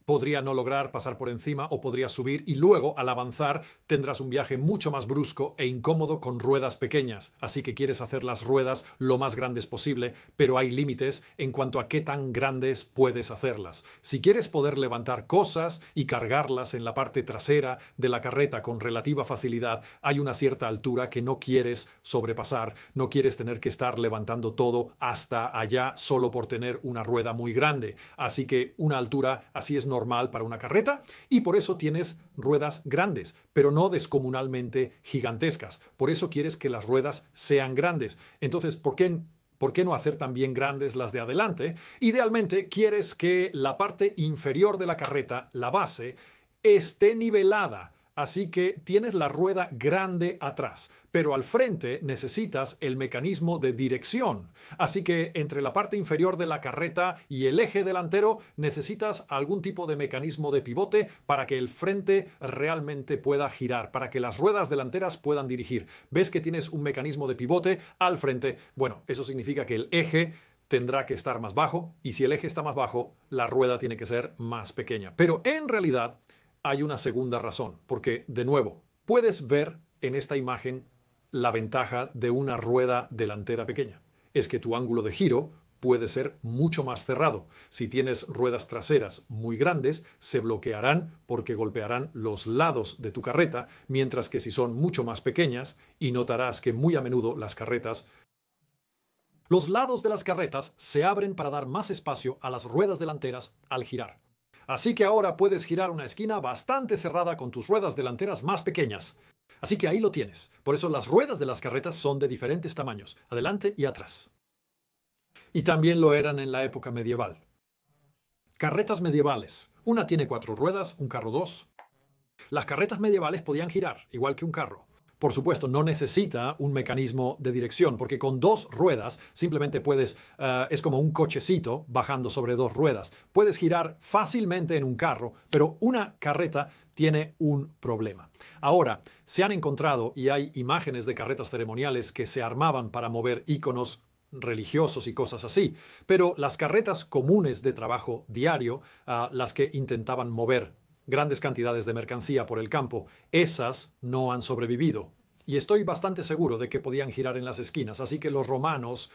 Speaker 1: Podría no lograr pasar por encima o podría subir y luego, al avanzar, tendrás un viaje mucho más brusco e incómodo con ruedas pequeñas. Así que quieres hacer las ruedas lo más grandes posible, pero hay límites en cuanto a qué tan grandes puedes hacerlas. Si quieres poder levantar cosas y cargarlas en la parte trasera de la carreta con relativa facilidad, hay una cierta altura que no quieres sobrepasar. No quieres tener que estar levantando todo hasta allá solo por tener una rueda muy grande. Así que una altura así es normal para una carreta y por eso tienes ruedas grandes, pero no descomunalmente gigantescas. Por eso quieres que las ruedas sean grandes. Entonces, ¿por qué no hacer también grandes las de adelante? Idealmente, quieres que la parte inferior de la carreta, la base, esté nivelada así que tienes la rueda grande atrás, pero al frente necesitas el mecanismo de dirección. Así que entre la parte inferior de la carreta y el eje delantero necesitas algún tipo de mecanismo de pivote para que el frente realmente pueda girar, para que las ruedas delanteras puedan dirigir. ¿Ves que tienes un mecanismo de pivote al frente? Bueno, eso significa que el eje tendrá que estar más bajo, y si el eje está más bajo, la rueda tiene que ser más pequeña. Pero en realidad hay una segunda razón, porque, de nuevo, puedes ver en esta imagen la ventaja de una rueda delantera pequeña. Es que tu ángulo de giro puede ser mucho más cerrado. Si tienes ruedas traseras muy grandes, se bloquearán porque golpearán los lados de tu carreta, mientras que si son mucho más pequeñas, y notarás que muy a menudo los lados de las carretas se abren para dar más espacio a las ruedas delanteras al girar. Así que ahora puedes girar una esquina bastante cerrada con tus ruedas delanteras más pequeñas. Así que ahí lo tienes. Por eso las ruedas de las carretas son de diferentes tamaños, adelante y atrás. Y también lo eran en la época medieval. Carretas medievales. Una tiene 4 ruedas, un carro 2. Las carretas medievales podían girar, igual que un carro. Por supuesto, no necesita un mecanismo de dirección, porque con 2 ruedas simplemente puedes, es como un cochecito bajando sobre 2 ruedas. Puedes girar fácilmente en un carro, pero una carreta tiene un problema. Ahora, se han encontrado y hay imágenes de carretas ceremoniales que se armaban para mover íconos religiosos y cosas así, pero las carretas comunes de trabajo diario, las que intentaban mover grandes cantidades de mercancía por el campo, esas no han sobrevivido. Y estoy bastante seguro de que podían girar en las esquinas, así que los romanos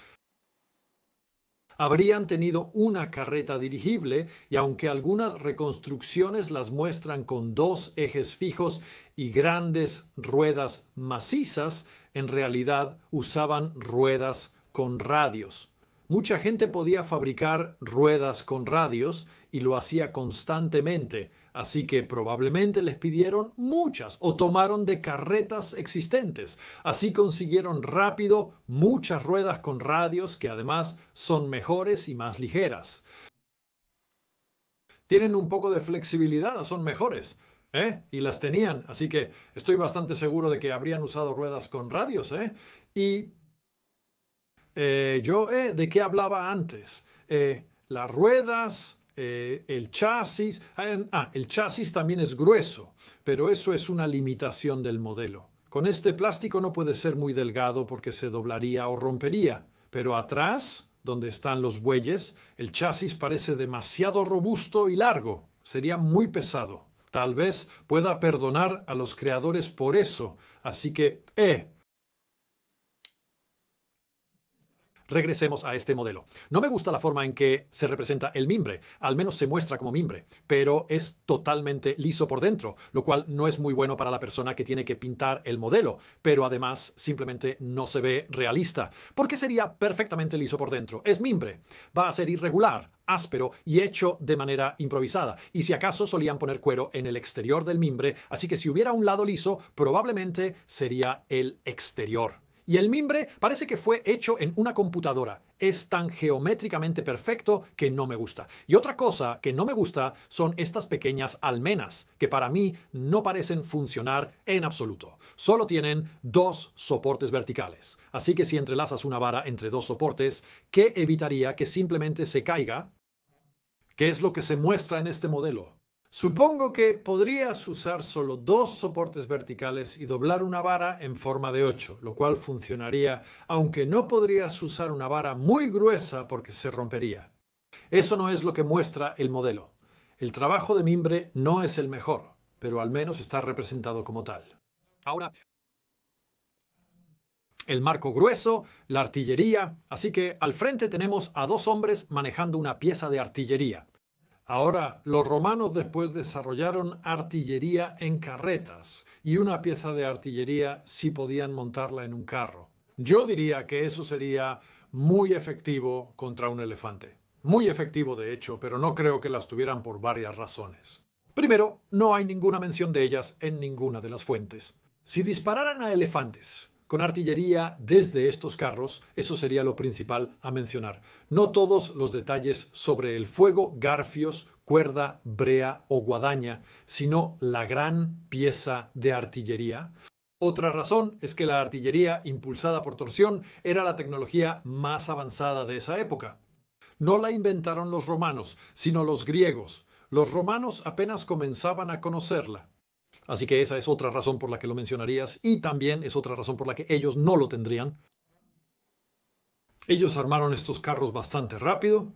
Speaker 1: habrían tenido una carreta dirigible, y aunque algunas reconstrucciones las muestran con 2 ejes fijos y grandes ruedas macizas, en realidad usaban ruedas con radios. Mucha gente podía fabricar ruedas con radios y lo hacía constantemente, así que probablemente les pidieron muchas o tomaron de carretas existentes. Así consiguieron rápido muchas ruedas con radios que además son mejores y más ligeras. Tienen un poco de flexibilidad, son mejores. Y las tenían, así que estoy bastante seguro de que habrían usado ruedas con radios. Y ¿de qué hablaba antes? Las ruedas, el chasis. El chasis también es grueso, pero eso es una limitación del modelo. Con este plástico no puede ser muy delgado porque se doblaría o rompería. Pero atrás, donde están los bueyes, el chasis parece demasiado robusto y largo. Sería muy pesado. Tal vez pueda perdonar a los creadores por eso. Así que, regresemos a este modelo. No me gusta la forma en que se representa el mimbre, al menos se muestra como mimbre, pero es totalmente liso por dentro, lo cual no es muy bueno para la persona que tiene que pintar el modelo, pero además simplemente no se ve realista. ¿Por qué sería perfectamente liso por dentro? Es mimbre, va a ser irregular, áspero y hecho de manera improvisada. Y si acaso solían poner cuero en el exterior del mimbre, así que si hubiera un lado liso, probablemente sería el exterior. Y el mimbre parece que fue hecho en una computadora. Es tan geométricamente perfecto que no me gusta. Y otra cosa que no me gusta son estas pequeñas almenas, que para mí no parecen funcionar en absoluto. Solo tienen 2 soportes verticales. Así que si entrelazas una vara entre 2 soportes, ¿qué evitaría que simplemente se caiga? ¿Qué es lo que se muestra en este modelo? Supongo que podrías usar solo 2 soportes verticales y doblar una vara en forma de 8, lo cual funcionaría, aunque no podrías usar una vara muy gruesa porque se rompería. Eso no es lo que muestra el modelo. El trabajo de mimbre no es el mejor, pero al menos está representado como tal. Ahora, el marco grueso, la artillería, así que al frente tenemos a 2 hombres manejando una pieza de artillería. Ahora, los romanos después desarrollaron artillería en carretas, y una pieza de artillería sí podían montarla en un carro. Yo diría que eso sería muy efectivo contra un elefante. Muy efectivo, de hecho, pero no creo que las tuvieran por varias razones. Primero, no hay ninguna mención de ellas en ninguna de las fuentes. Si dispararan a elefantes con artillería desde estos carros, eso sería lo principal a mencionar. No todos los detalles sobre el fuego, garfios, cuerda, brea o guadaña, sino la gran pieza de artillería. Otra razón es que la artillería impulsada por torsión era la tecnología más avanzada de esa época. No la inventaron los romanos, sino los griegos. Los romanos apenas comenzaban a conocerla. Así que esa es otra razón por la que lo mencionarías y también es otra razón por la que ellos no lo tendrían. Ellos armaron estos carros bastante rápido.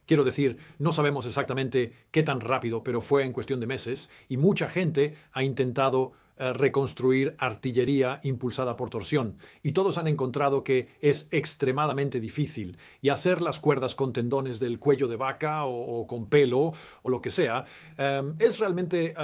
Speaker 1: Quiero decir, no sabemos exactamente qué tan rápido, pero fue en cuestión de meses y mucha gente ha intentado reconstruir artillería impulsada por torsión y todos han encontrado que es extremadamente difícil y hacer las cuerdas con tendones del cuello de vaca o con pelo o lo que sea es realmente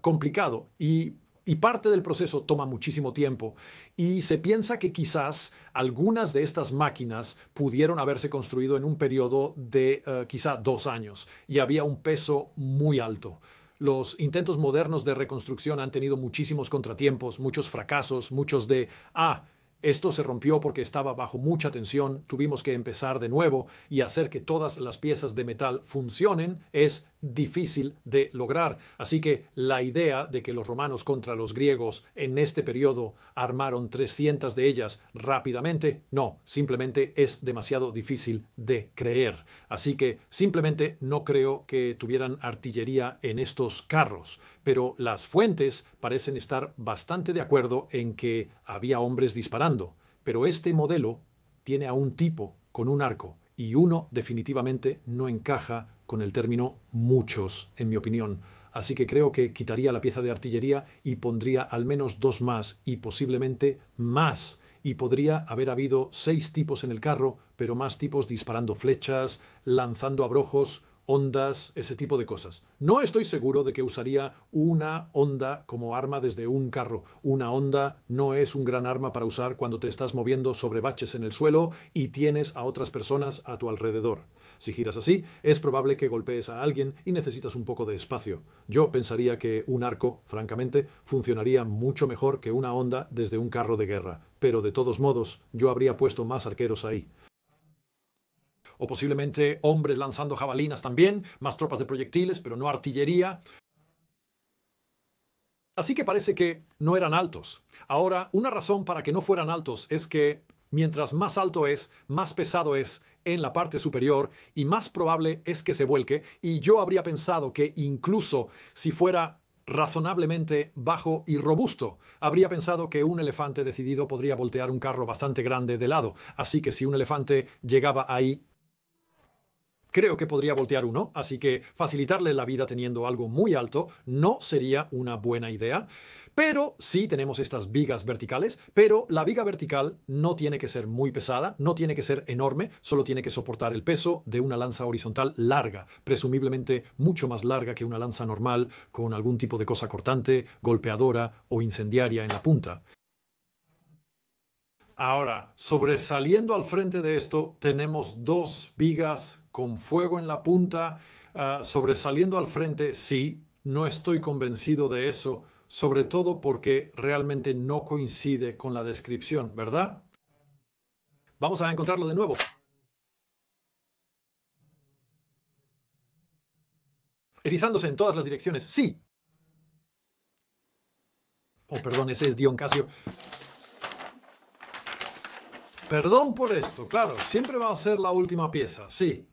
Speaker 1: complicado y parte del proceso toma muchísimo tiempo y se piensa que quizás algunas de estas máquinas pudieron haberse construido en un periodo de quizá 2 años y había un peso muy alto. Los intentos modernos de reconstrucción han tenido muchísimos contratiempos, muchos fracasos, muchos de, esto se rompió porque estaba bajo mucha tensión, tuvimos que empezar de nuevo y hacer que todas las piezas de metal funcionen es difícil de lograr. Así que la idea de que los romanos contra los griegos en este periodo armaron 300 de ellas rápidamente, no, simplemente es demasiado difícil de creer. Así que simplemente no creo que tuvieran artillería en estos carros. Pero las fuentes parecen estar bastante de acuerdo en que había hombres disparando. Pero este modelo tiene a un tipo con un arco y uno definitivamente no encaja con el término muchos, en mi opinión. Así que creo que quitaría la pieza de artillería y pondría al menos 2 más y posiblemente más. Y podría haber habido 6 tipos en el carro, pero más tipos disparando flechas, lanzando abrojos, ondas, ese tipo de cosas. No estoy seguro de que usaría una onda como arma desde un carro. Una onda no es un gran arma para usar cuando te estás moviendo sobre baches en el suelo y tienes a otras personas a tu alrededor. Si giras así, es probable que golpees a alguien y necesitas un poco de espacio. Yo pensaría que un arco, francamente, funcionaría mucho mejor que una onda desde un carro de guerra. Pero de todos modos, yo habría puesto más arqueros ahí. O posiblemente hombres lanzando jabalinas también, más tropas de proyectiles, pero no artillería. Así que parece que no eran altos. Ahora, una razón para que no fueran altos es que mientras más alto es, más pesado es en la parte superior y más probable es que se vuelque. Y yo habría pensado que incluso si fuera razonablemente bajo y robusto, habría pensado que un elefante decidido podría voltear un carro bastante grande de lado. Así que si un elefante llegaba ahí, creo que podría voltear uno, así que facilitarle la vida teniendo algo muy alto no sería una buena idea. Pero sí tenemos estas vigas verticales, pero la viga vertical no tiene que ser muy pesada, no tiene que ser enorme, solo tiene que soportar el peso de una lanza horizontal larga, presumiblemente mucho más larga que una lanza normal, con algún tipo de cosa cortante, golpeadora o incendiaria en la punta. Ahora, sobresaliendo al frente de esto, tenemos 2 vigas con fuego en la punta. Sobresaliendo al frente, sí, no estoy convencido de eso, sobre todo porque realmente no coincide con la descripción, ¿verdad? Vamos a encontrarlo de nuevo. Erizándose en todas las direcciones, sí. Oh, perdón, ese es Dion Casio. Perdón por esto, claro, siempre va a ser la última pieza, sí.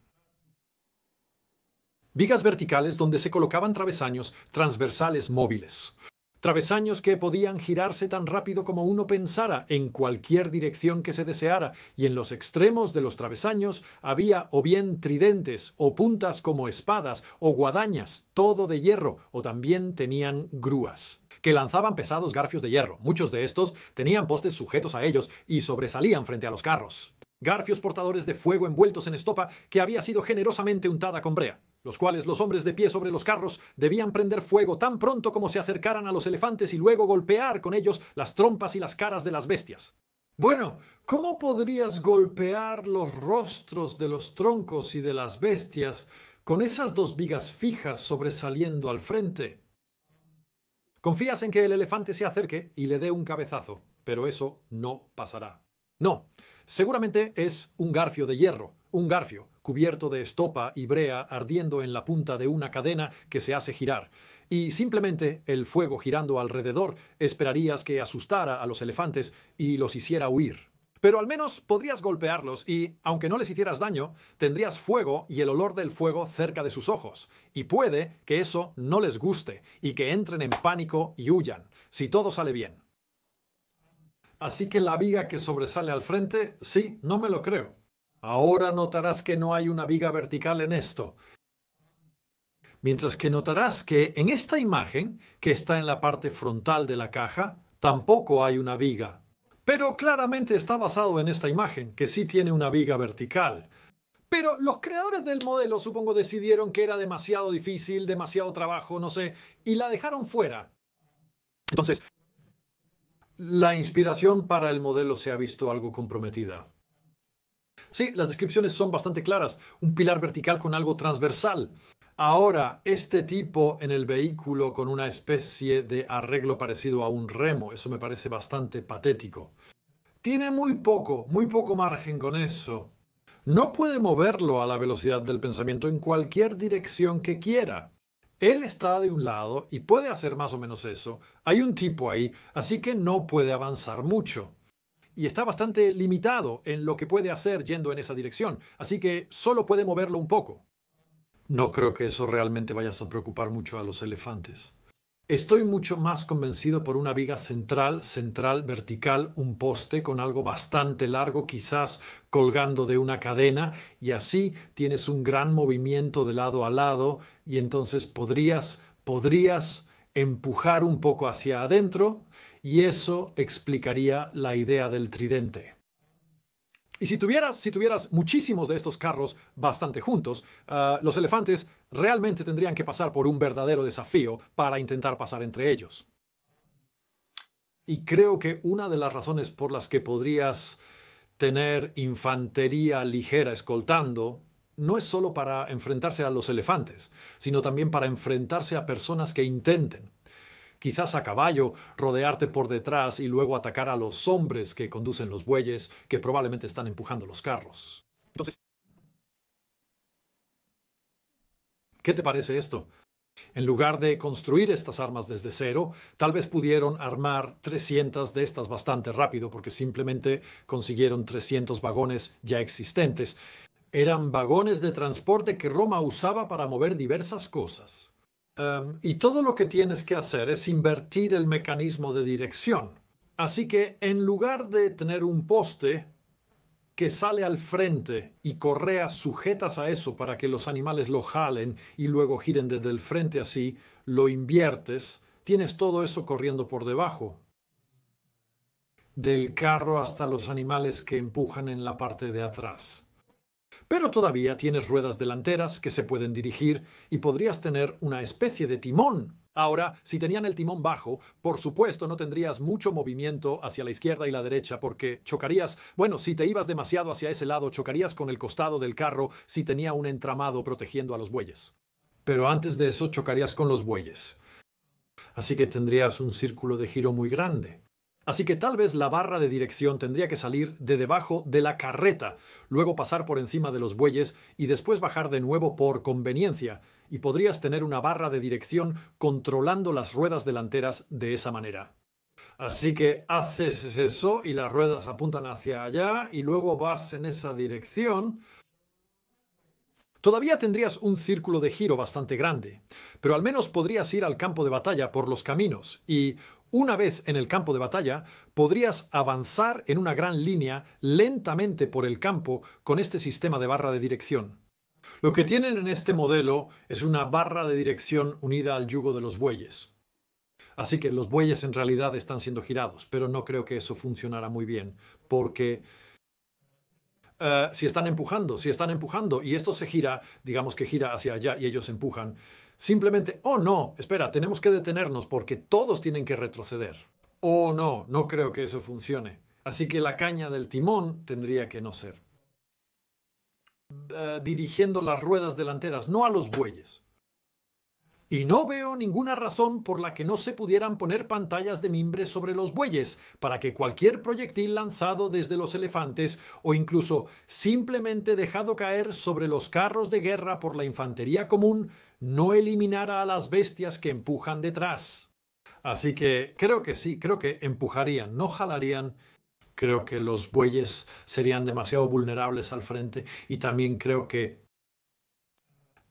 Speaker 1: Vigas verticales donde se colocaban travesaños transversales móviles. Travesaños que podían girarse tan rápido como uno pensara en cualquier dirección que se deseara, y en los extremos de los travesaños había o bien tridentes, o puntas como espadas, o guadañas, todo de hierro, o también tenían grúas, que lanzaban pesados garfios de hierro. Muchos de estos tenían postes sujetos a ellos y sobresalían frente a los carros. Garfios portadores de fuego envueltos en estopa que había sido generosamente untada con brea, los cuales los hombres de pie sobre los carros debían prender fuego tan pronto como se acercaran a los elefantes y luego golpear con ellos las trompas y las caras de las bestias. Bueno, ¿cómo podrías golpear los rostros de los troncos y de las bestias con esas 2 vigas fijas sobresaliendo al frente? Confías en que el elefante se acerque y le dé un cabezazo, pero eso no pasará. No, seguramente es un garfio de hierro, un garfio, cubierto de estopa y brea ardiendo en la punta de una cadena que se hace girar. Y simplemente el fuego girando alrededor esperarías que asustara a los elefantes y los hiciera huir. Pero al menos podrías golpearlos y, aunque no les hicieras daño, tendrías fuego y el olor del fuego cerca de sus ojos. Y puede que eso no les guste y que entren en pánico y huyan, si todo sale bien. Así que la viga que sobresale al frente, sí, no me lo creo. Ahora notarás que no hay una viga vertical en esto. Mientras que notarás que en esta imagen, que está en la parte frontal de la caja, tampoco hay una viga. Pero claramente está basado en esta imagen, que sí tiene una viga vertical. Pero los creadores del modelo, supongo, decidieron que era demasiado difícil, demasiado trabajo, no sé, y la dejaron fuera. Entonces, la inspiración para el modelo se ha visto algo comprometida. Sí, las descripciones son bastante claras. Un pilar vertical con algo transversal. Ahora, este tipo en el vehículo con una especie de arreglo parecido a un remo, eso me parece bastante patético. Tiene muy poco margen con eso. No puede moverlo a la velocidad del pensamiento en cualquier dirección que quiera. Él está de un lado y puede hacer más o menos eso. Hay un tipo ahí, así que no puede avanzar mucho. Y está bastante limitado en lo que puede hacer yendo en esa dirección, así que solo puede moverlo un poco. No creo que eso realmente vaya a preocupar mucho a los elefantes. Estoy mucho más convencido por una viga central, vertical, un poste con algo bastante largo, quizás colgando de una cadena, y así tienes un gran movimiento de lado a lado, y entonces podrías empujar un poco hacia adentro, y eso explicaría la idea del tridente. Y si tuvieras muchísimos de estos carros bastante juntos, los elefantes realmente tendrían que pasar por un verdadero desafío para intentar pasar entre ellos. Y creo que una de las razones por las que podrías tener infantería ligera escoltando no es solo para enfrentarse a los elefantes, sino también para enfrentarse a personas que intenten. Quizás a caballo, rodearte por detrás y luego atacar a los hombres que conducen los bueyes, que probablemente están empujando los carros. Entonces, ¿qué te parece esto? En lugar de construir estas armas desde cero, tal vez pudieron armar 300 de estas bastante rápido porque simplemente consiguieron 300 vagones ya existentes. Eran vagones de transporte que Roma usaba para mover diversas cosas. Y todo lo que tienes que hacer es invertir el mecanismo de dirección. Así que en lugar de tener un poste que sale al frente y correas sujetas a eso para que los animales lo jalen y luego giren desde el frente así, lo inviertes, tienes todo eso corriendo por debajo. Del carro hasta los animales que empujan en la parte de atrás. Pero todavía tienes ruedas delanteras que se pueden dirigir y podrías tener una especie de timón. Ahora, si tenían el timón bajo, por supuesto no tendrías mucho movimiento hacia la izquierda y la derecha porque chocarías, bueno, si te ibas demasiado hacia ese lado, chocarías con el costado del carro si tenía un entramado protegiendo a los bueyes. Pero antes de eso chocarías con los bueyes. Así que tendrías un círculo de giro muy grande. Así que tal vez la barra de dirección tendría que salir de debajo de la carreta, luego pasar por encima de los bueyes y después bajar de nuevo por conveniencia, y podrías tener una barra de dirección controlando las ruedas delanteras de esa manera. Así que haces eso y las ruedas apuntan hacia allá y luego vas en esa dirección. Todavía tendrías un círculo de giro bastante grande, pero al menos podrías ir al campo de batalla por los caminos y, una vez en el campo de batalla, podrías avanzar en una gran línea lentamente por el campo con este sistema de barra de dirección. Lo que tienen en este modelo es una barra de dirección unida al yugo de los bueyes. Así que los bueyes en realidad están siendo girados, pero no creo que eso funcionara muy bien, porque si están empujando y esto se gira, digamos que gira hacia allá y ellos empujan, simplemente, oh no, espera, tenemos que detenernos porque todos tienen que retroceder. Oh no, no creo que eso funcione. Así que la caña del timón tendría que no ser. Dirigiendo las ruedas delanteras, no a los bueyes. Y no veo ninguna razón por la que no se pudieran poner pantallas de mimbre sobre los bueyes, para que cualquier proyectil lanzado desde los elefantes o incluso simplemente dejado caer sobre los carros de guerra por la infantería común no eliminara a las bestias que empujan detrás. Así que creo que sí, creo que empujarían, no jalarían. Creo que los bueyes serían demasiado vulnerables al frente y también creo que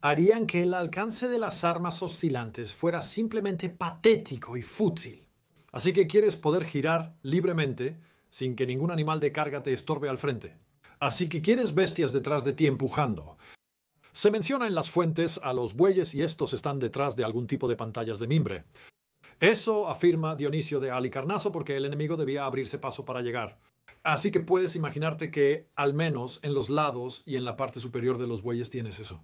Speaker 1: harían que el alcance de las armas oscilantes fuera simplemente patético y fútil. Así que quieres poder girar libremente sin que ningún animal de carga te estorbe al frente. Así que quieres bestias detrás de ti empujando. Se menciona en las fuentes a los bueyes y estos están detrás de algún tipo de pantallas de mimbre. Eso afirma Dionisio de Halicarnaso porque el enemigo debía abrirse paso para llegar. Así que puedes imaginarte que al menos en los lados y en la parte superior de los bueyes tienes eso.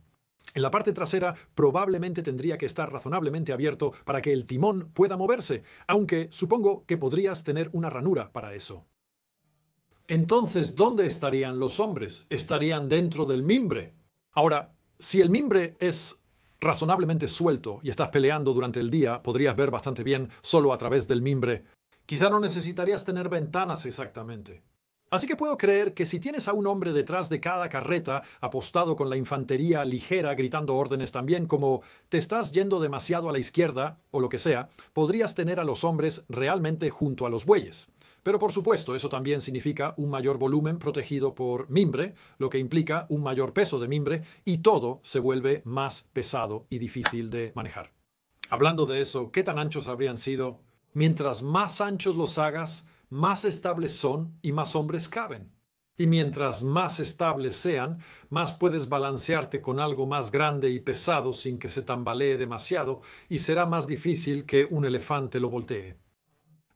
Speaker 1: En la parte trasera probablemente tendría que estar razonablemente abierto para que el timón pueda moverse, aunque supongo que podrías tener una ranura para eso. Entonces, ¿dónde estarían los hombres? Estarían dentro del mimbre. Ahora, si el mimbre es razonablemente suelto y estás peleando durante el día, podrías ver bastante bien solo a través del mimbre. Quizá no necesitarías tener ventanas exactamente. Así que puedo creer que si tienes a un hombre detrás de cada carreta, apostado con la infantería ligera, gritando órdenes también como «te estás yendo demasiado a la izquierda» o lo que sea, podrías tener a los hombres realmente junto a los bueyes. Pero por supuesto, eso también significa un mayor volumen protegido por mimbre, lo que implica un mayor peso de mimbre, y todo se vuelve más pesado y difícil de manejar. Hablando de eso, ¿qué tan anchos habrían sido? Mientras más anchos los hagas, más estables son y más hombres caben. Y mientras más estables sean, más puedes balancearte con algo más grande y pesado sin que se tambalee demasiado, y será más difícil que un elefante lo voltee.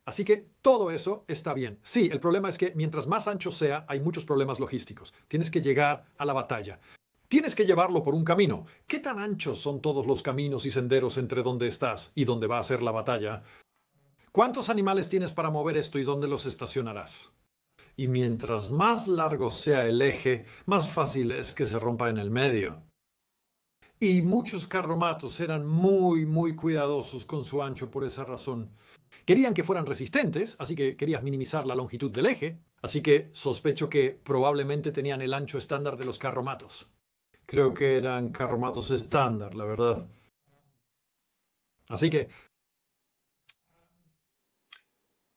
Speaker 1: Así que todo eso está bien. Sí, el problema es que mientras más ancho sea, hay muchos problemas logísticos. Tienes que llegar a la batalla. Tienes que llevarlo por un camino. ¿Qué tan anchos son todos los caminos y senderos entre donde estás y donde va a ser la batalla? ¿Cuántos animales tienes para mover esto y dónde los estacionarás? Y mientras más largo sea el eje, más fácil es que se rompa en el medio. Y muchos carromatos eran muy cuidadosos con su ancho por esa razón. Querían que fueran resistentes, así que querías minimizar la longitud del eje, así que sospecho que probablemente tenían el ancho estándar de los carromatos. Creo que eran carromatos estándar, la verdad. Así que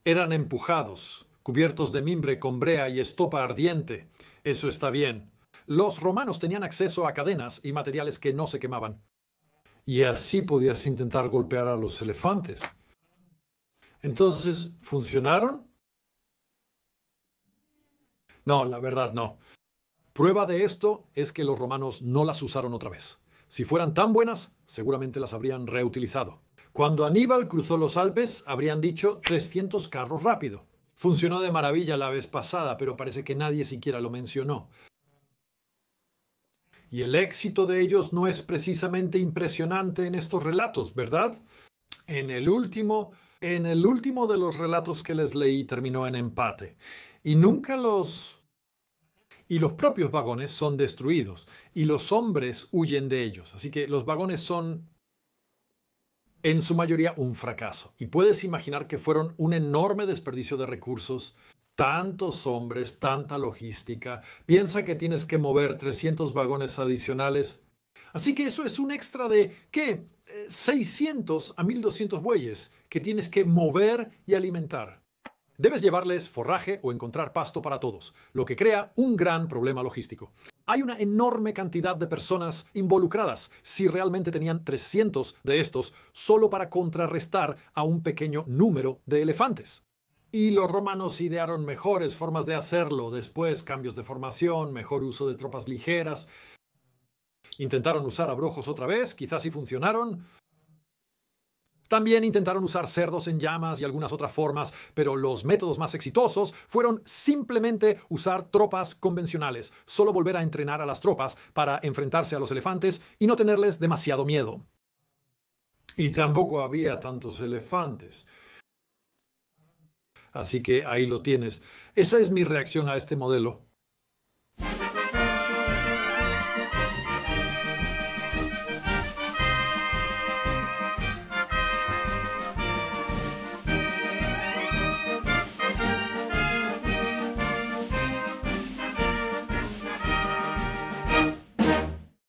Speaker 1: eran empujados, cubiertos de mimbre con brea y estopa ardiente. Eso está bien. Los romanos tenían acceso a cadenas y materiales que no se quemaban. Y así podías intentar golpear a los elefantes. Entonces, ¿funcionaron? No, la verdad no. Prueba de esto es que los romanos no las usaron otra vez. Si fueran tan buenas, seguramente las habrían reutilizado. Cuando Aníbal cruzó los Alpes, habrían dicho 300 carros rápido. Funcionó de maravilla la vez pasada, pero parece que nadie siquiera lo mencionó. Y el éxito de ellos no es precisamente impresionante en estos relatos, ¿verdad? En el último de los relatos que les leí terminó en empate. Y los propios vagones son destruidos y los hombres huyen de ellos. Así que los vagones son en su mayoría un fracaso. Y puedes imaginar que fueron un enorme desperdicio de recursos. Tantos hombres, tanta logística. Piensa que tienes que mover 300 vagones adicionales. Así que eso es un extra de, ¿qué? 600 a 1200 bueyes que tienes que mover y alimentar. Debes llevarles forraje o encontrar pasto para todos, lo que crea un gran problema logístico. Hay una enorme cantidad de personas involucradas si realmente tenían 300 de estos solo para contrarrestar a un pequeño número de elefantes. Y los romanos idearon mejores formas de hacerlo, después cambios de formación, mejor uso de tropas ligeras. Intentaron usar abrojos otra vez, quizás sí funcionaron. También intentaron usar cerdos en llamas y algunas otras formas, pero los métodos más exitosos fueron simplemente usar tropas convencionales, solo volver a entrenar a las tropas para enfrentarse a los elefantes y no tenerles demasiado miedo. Y tampoco había tantos elefantes. Así que ahí lo tienes. Esa es mi reacción a este modelo.